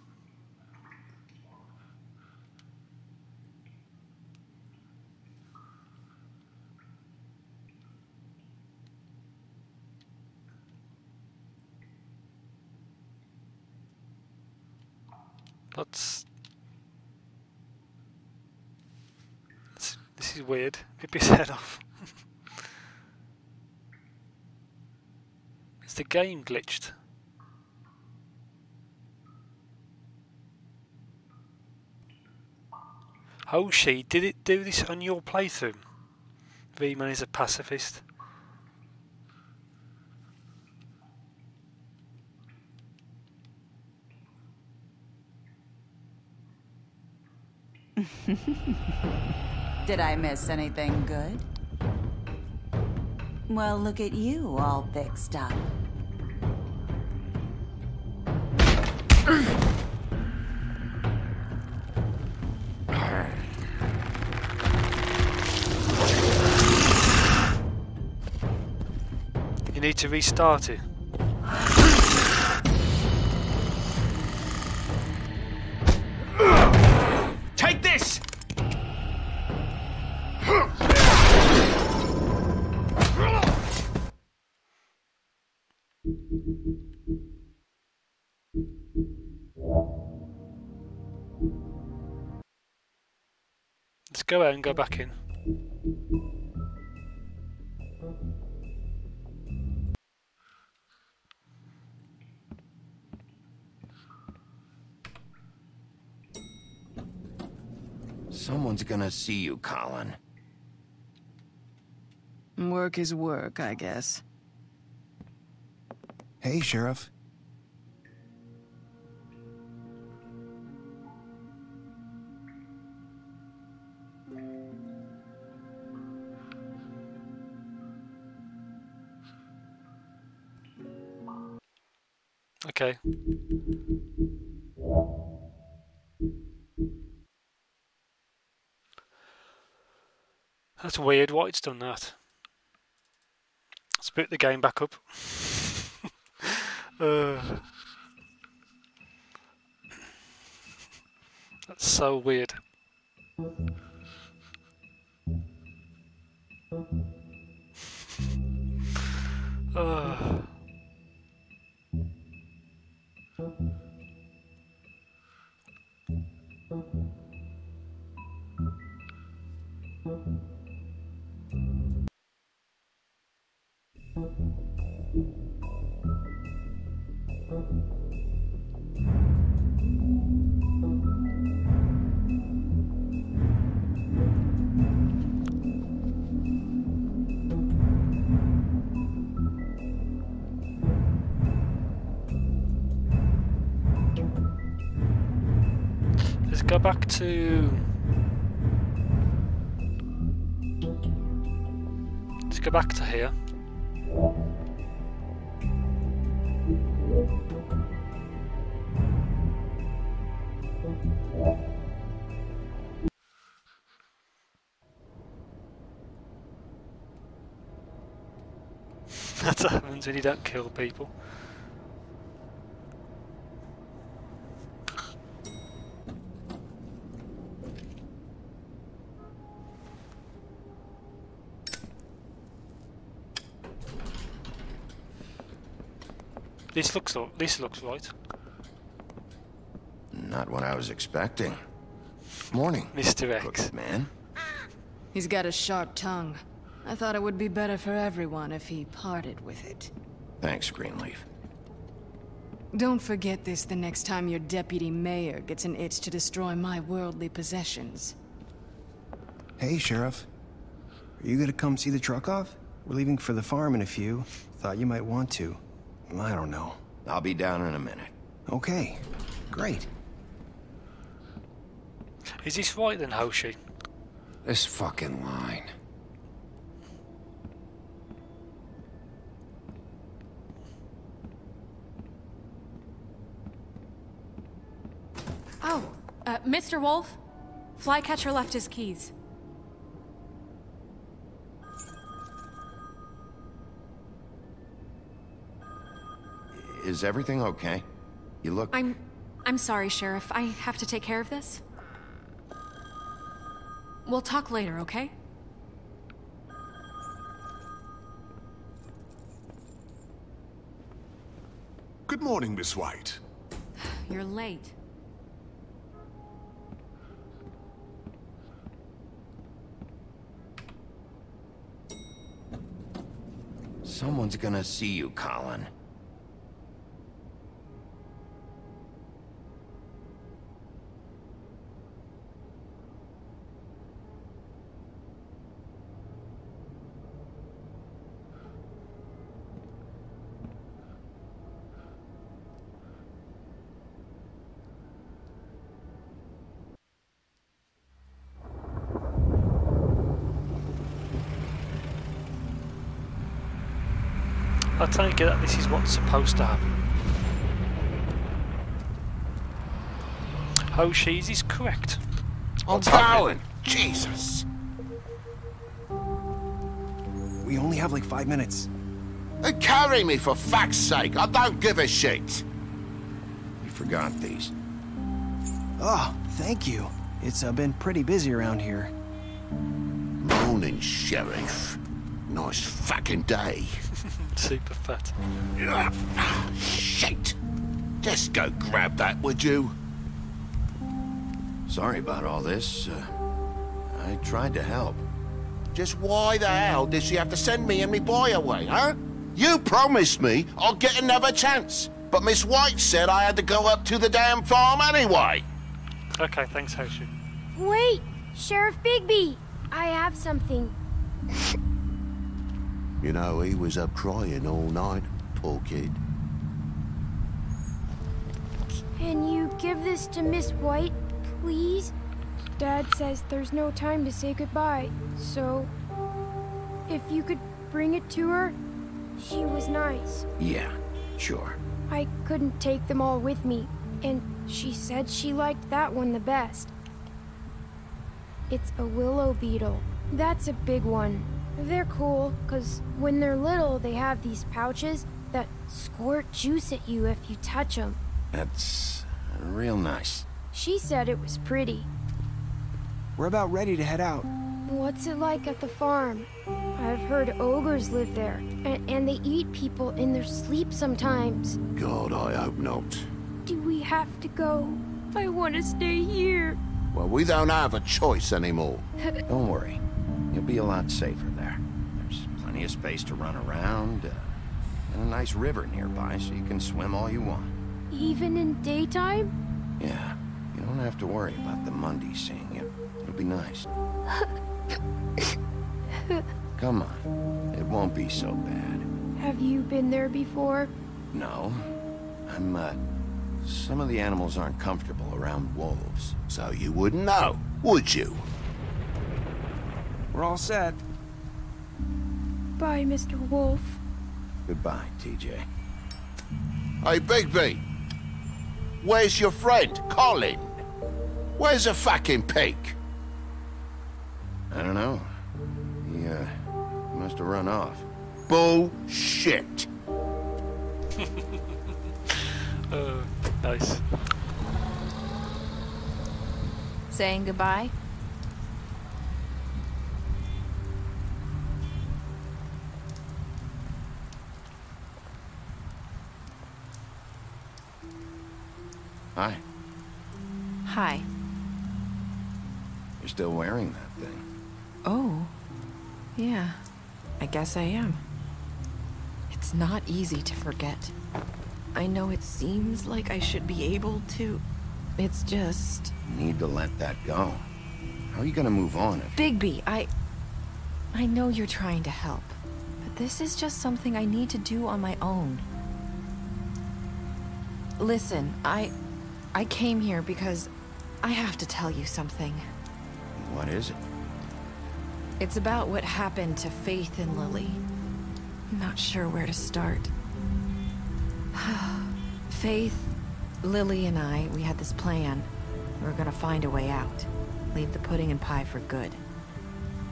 This is weird. Rip his head off. Is the game glitched? Oh, did it do this on your playthrough? V-Man is a pacifist. Did I miss anything good? Well, look at you, all fixed up. You need to restart it. Take this! Let's go out and go back in. Someone's gonna see you, Colin. Work is work, I guess. Hey, Sheriff. Okay. That's weird why it's done that. Let's boot the game back up. That's so weird. Let's go back to... Let's go back to here. That's what happens when you don't kill people. This looks right. Not what I was expecting. Morning, Mr. X. Crooked man. He's got a sharp tongue. I thought it would be better for everyone if he parted with it. Thanks, Greenleaf. Don't forget this the next time your deputy mayor gets an itch to destroy my worldly possessions. Hey, Sheriff. Are you gonna come see the truck off? We're leaving for the farm in a few. Thought you might want to. I don't know. I'll be down in a minute. Okay, great. Is this right then, Hoshi? This fucking line. Oh, Mr. Wolf? Flycatcher left his keys. Is everything okay? You look... I'm sorry, Sheriff. I have to take care of this. We'll talk later, okay? Good morning, Miss White. You're late. Someone's gonna see you, Colin. I take it that this is what's supposed to happen. Hoshi's is correct. I'm going! Jesus! We only have like 5 minutes. Carry me, for fuck's sake! I don't give a shit! You forgot these. Oh, thank you. It's been pretty busy around here. Morning, Sheriff. Nice fucking day. Super fat. Shit! Just go grab that, would you? Sorry about all this. I tried to help. Just why the hell did she have to send me and me boy away, huh? You promised me I'll get another chance, but Miss White said I had to go up to the damn farm anyway. Okay, thanks, Hoshi. Wait! Sheriff Bigby! I have something. You know, he was up crying all night, poor kid. Can you give this to Miss White, please? Dad says there's no time to say goodbye, so if you could bring it to her, she was nice. Yeah, sure. I couldn't take them all with me, and she said she liked that one the best. It's a willow beetle. That's a big one. They're cool, 'cause when they're little, they have these pouches that squirt juice at you if you touch them. That's real nice. She said it was pretty. We're about ready to head out. What's it like at the farm? I've heard ogres live there, and they eat people in their sleep sometimes. God, I hope not. Do we have to go? I want to stay here. Well, we don't have a choice anymore. Don't worry. You'll be a lot safer there. There's plenty of space to run around, and a nice river nearby so you can swim all you want. Even in daytime? Yeah, you don't have to worry about the Mundies seeing you. It'll be nice. Come on, it won't be so bad. Have you been there before? No. Some of the animals aren't comfortable around wolves. So you wouldn't know, would you? We're all set. Bye, Mr. Wolf. Goodbye, TJ. Hey, Bigby. Where's your friend, Colin? Where's the fucking pig? I don't know. He, must have run off. Bullshit. Nice. Saying goodbye? Hi. Hi. You're still wearing that thing. Oh. Yeah. I guess I am. It's not easy to forget. I know it seems like I should be able to. It's just... You need to let that go. How are you gonna move on if... Bigby, I know you're trying to help, but this is just something I need to do on my own. Listen, I came here because I have to tell you something. What is it? It's about what happened to Faith and Lily. I'm not sure where to start. Faith, Lily, and I, we had this plan. We were gonna find a way out. Leave the pudding and pie for good.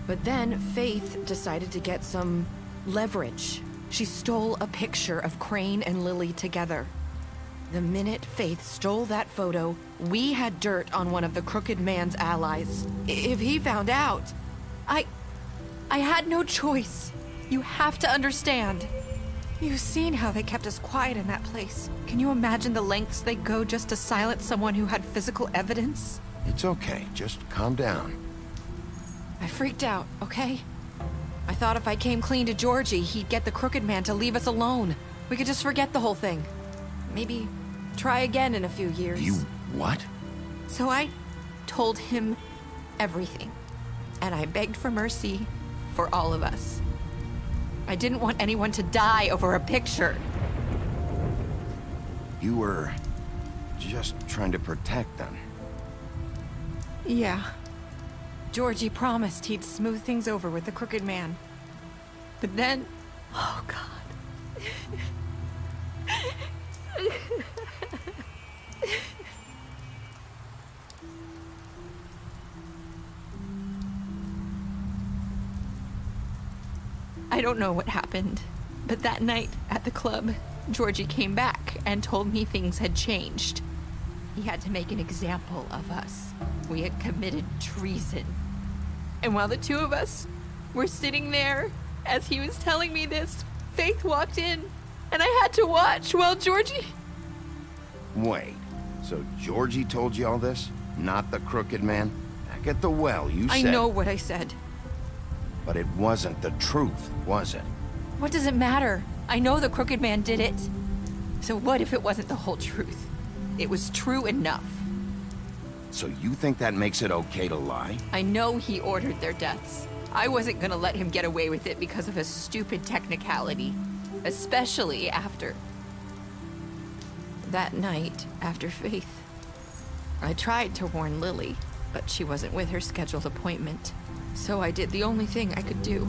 But then Faith decided to get some leverage. She stole a picture of Crane and Lily together. The minute Faith stole that photo, we had dirt on one of the Crooked Man's allies. If he found out, I had no choice. You have to understand. You've seen how they kept us quiet in that place. Can you imagine the lengths they go just to silence someone who had physical evidence? It's okay, just calm down. I freaked out, okay? I thought if I came clean to Georgie, he'd get the Crooked Man to leave us alone. We could just forget the whole thing. Maybe try again in a few years. You what? So I told him everything. And I begged for mercy for all of us. I didn't want anyone to die over a picture. You were just trying to protect them. Yeah. Georgie promised he'd smooth things over with the Crooked Man. But then... Oh, God. I don't know what happened, but that night at the club, Georgie came back and told me things had changed. He had to make an example of us. We had committed treason. And while the two of us were sitting there, as he was telling me this, Faith walked in, and I had to watch while Georgie... Wait, so Georgie told you all this? Not the Crooked Man? Back at the well, you said... I know what I said. But it wasn't the truth, was it? What does it matter? I know the Crooked Man did it. So what if it wasn't the whole truth? It was true enough. So you think that makes it okay to lie? I know he ordered their deaths. I wasn't gonna let him get away with it because of a stupid technicality. Especially after... that night, after Faith. I tried to warn Lily, but she wasn't with her scheduled appointment. So I did the only thing I could do.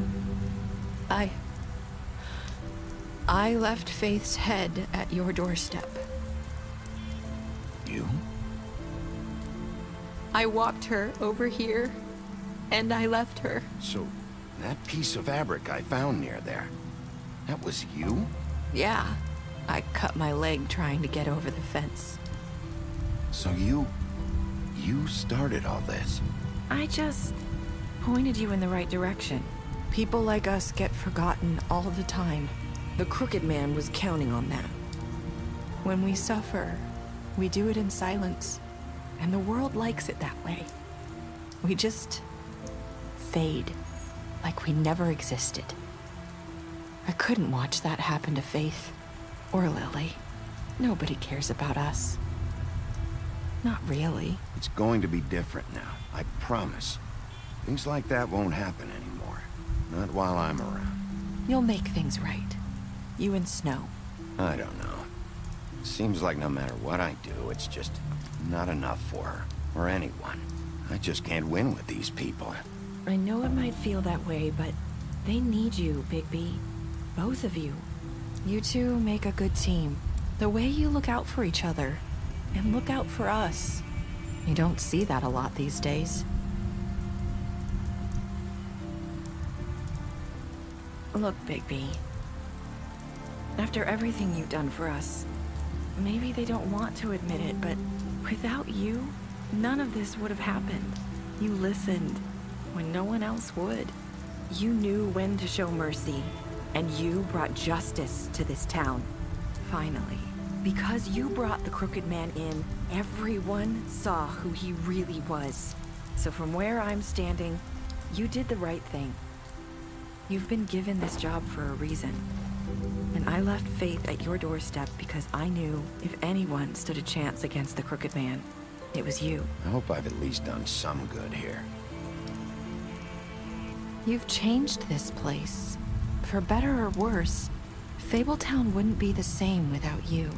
I left Faith's head at your doorstep. You? I walked her over here, and I left her. So, that piece of fabric I found near there, that was you? Yeah. I cut my leg trying to get over the fence. So you started all this? I just pointed you in the right direction. People like us get forgotten all the time. The Crooked Man was counting on that. When we suffer, we do it in silence, and the world likes it that way. We just fade, like we never existed. I couldn't watch that happen to Faith, or Lily. Nobody cares about us. Not really. It's going to be different now, I promise. Things like that won't happen anymore. Not while I'm around. You'll make things right. You and Snow. I don't know. Seems like no matter what I do, it's just not enough for her, or anyone. I just can't win with these people. I know it might feel that way, but they need you, Bigby. Both of you. You two make a good team. The way you look out for each other, and look out for us. You don't see that a lot these days. Look, Bigby. After everything you've done for us, maybe they don't want to admit it, but without you, none of this would have happened. You listened when no one else would. You knew when to show mercy, and you brought justice to this town. Finally. Because you brought the Crooked Man in, everyone saw who he really was. So from where I'm standing, you did the right thing. You've been given this job for a reason. And I left Faith at your doorstep because I knew if anyone stood a chance against the Crooked Man, it was you. I hope I've at least done some good here. You've changed this place. For better or worse, Fabletown wouldn't be the same without you.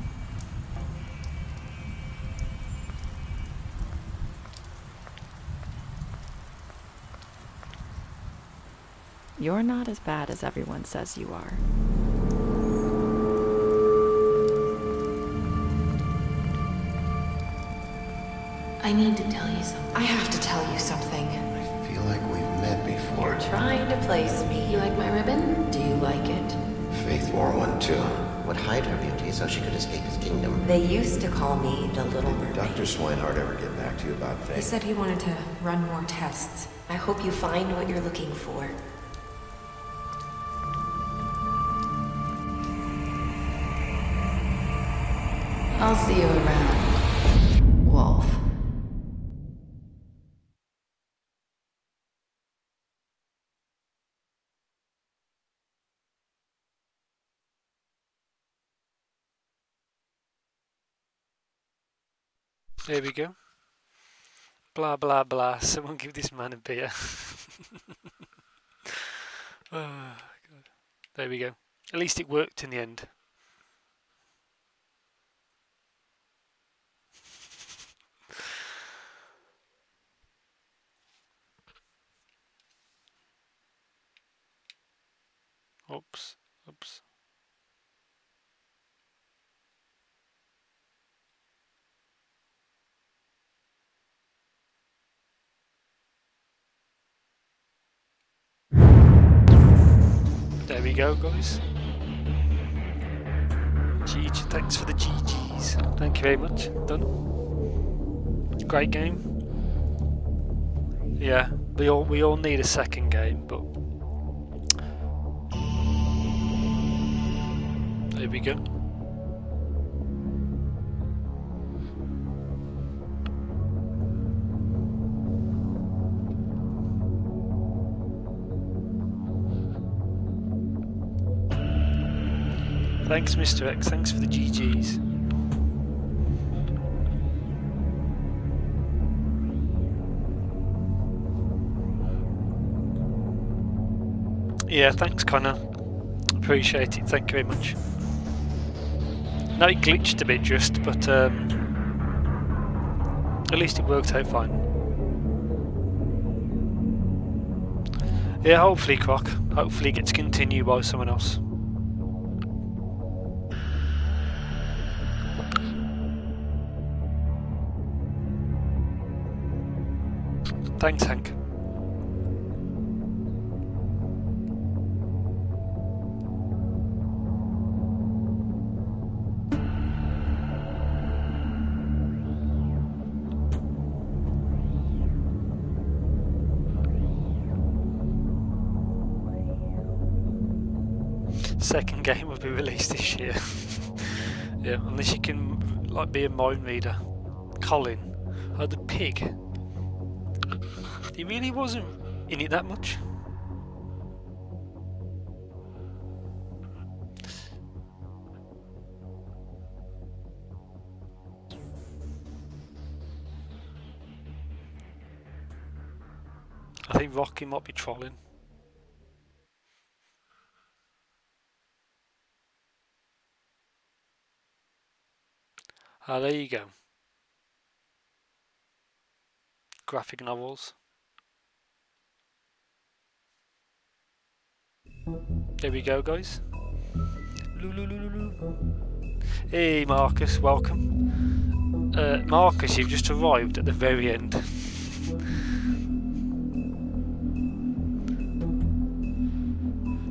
You're not as bad as everyone says you are. I need to tell you something. I have to tell you something. I feel like we've met before. You're trying to place me. You like my ribbon? Do you like it? Faith wore one too. Would hide her beauty so she could escape his kingdom. They used to call me the Little Mermaid. Did Dr. Swinehart ever get back to you about Faith? He said he wanted to run more tests. I hope you find what you're looking for. I'll see you around, Wolf. There we go. Blah blah blah. Someone give this man a beer. Oh, God. There we go. At least it worked in the end. Oops. Oops. There we go, guys. GG, thanks for the GGs. Thank you very much. Done. Great game. Yeah, we all need a second game, but there we go. Thanks, Mr. X. Thanks for the GGs. Yeah, thanks Connor. Appreciate it, thank you very much. No, it glitched a bit just, but at least it worked out fine. Yeah, hopefully Croc. Hopefully it gets continued by someone else. Thanks, Hank. Second game will be released this year. Yeah, unless you can like be a mind reader. Colin, oh the pig. He really wasn't in it that much. I think Rocky might be trolling. Ah, there you go. Graphic novels. There we go, guys. Hey, Marcus, welcome. Marcus, you've just arrived at the very end.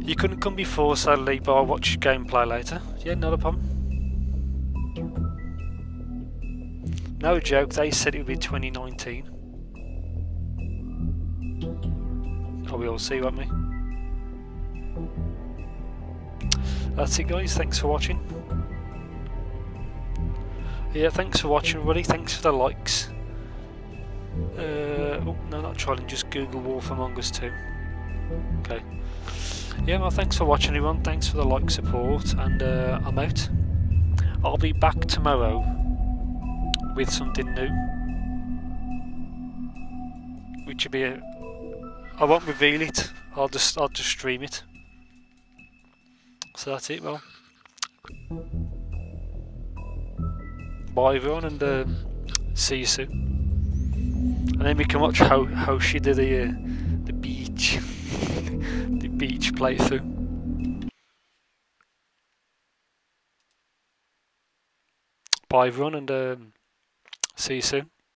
You couldn't come before, sadly, but I'll watch gameplay later. Yeah, not a problem. No joke, they said it would be 2019. Oh, we'll see, won't we? That's it, guys. Thanks for watching. Yeah, thanks for watching, everybody. Thanks for the likes. Oh, no, not trolling, just Google Wolf Among Us 2. Okay. Yeah, well, thanks for watching, everyone. Thanks for the like, support, and I'm out. I'll be back tomorrow with something new, which will be I won't reveal it. I'll just stream it. So that's it. Well, bye everyone, and see you soon. And then we can watch how she did the beach the beach playthrough. Bye everyone, and see you soon.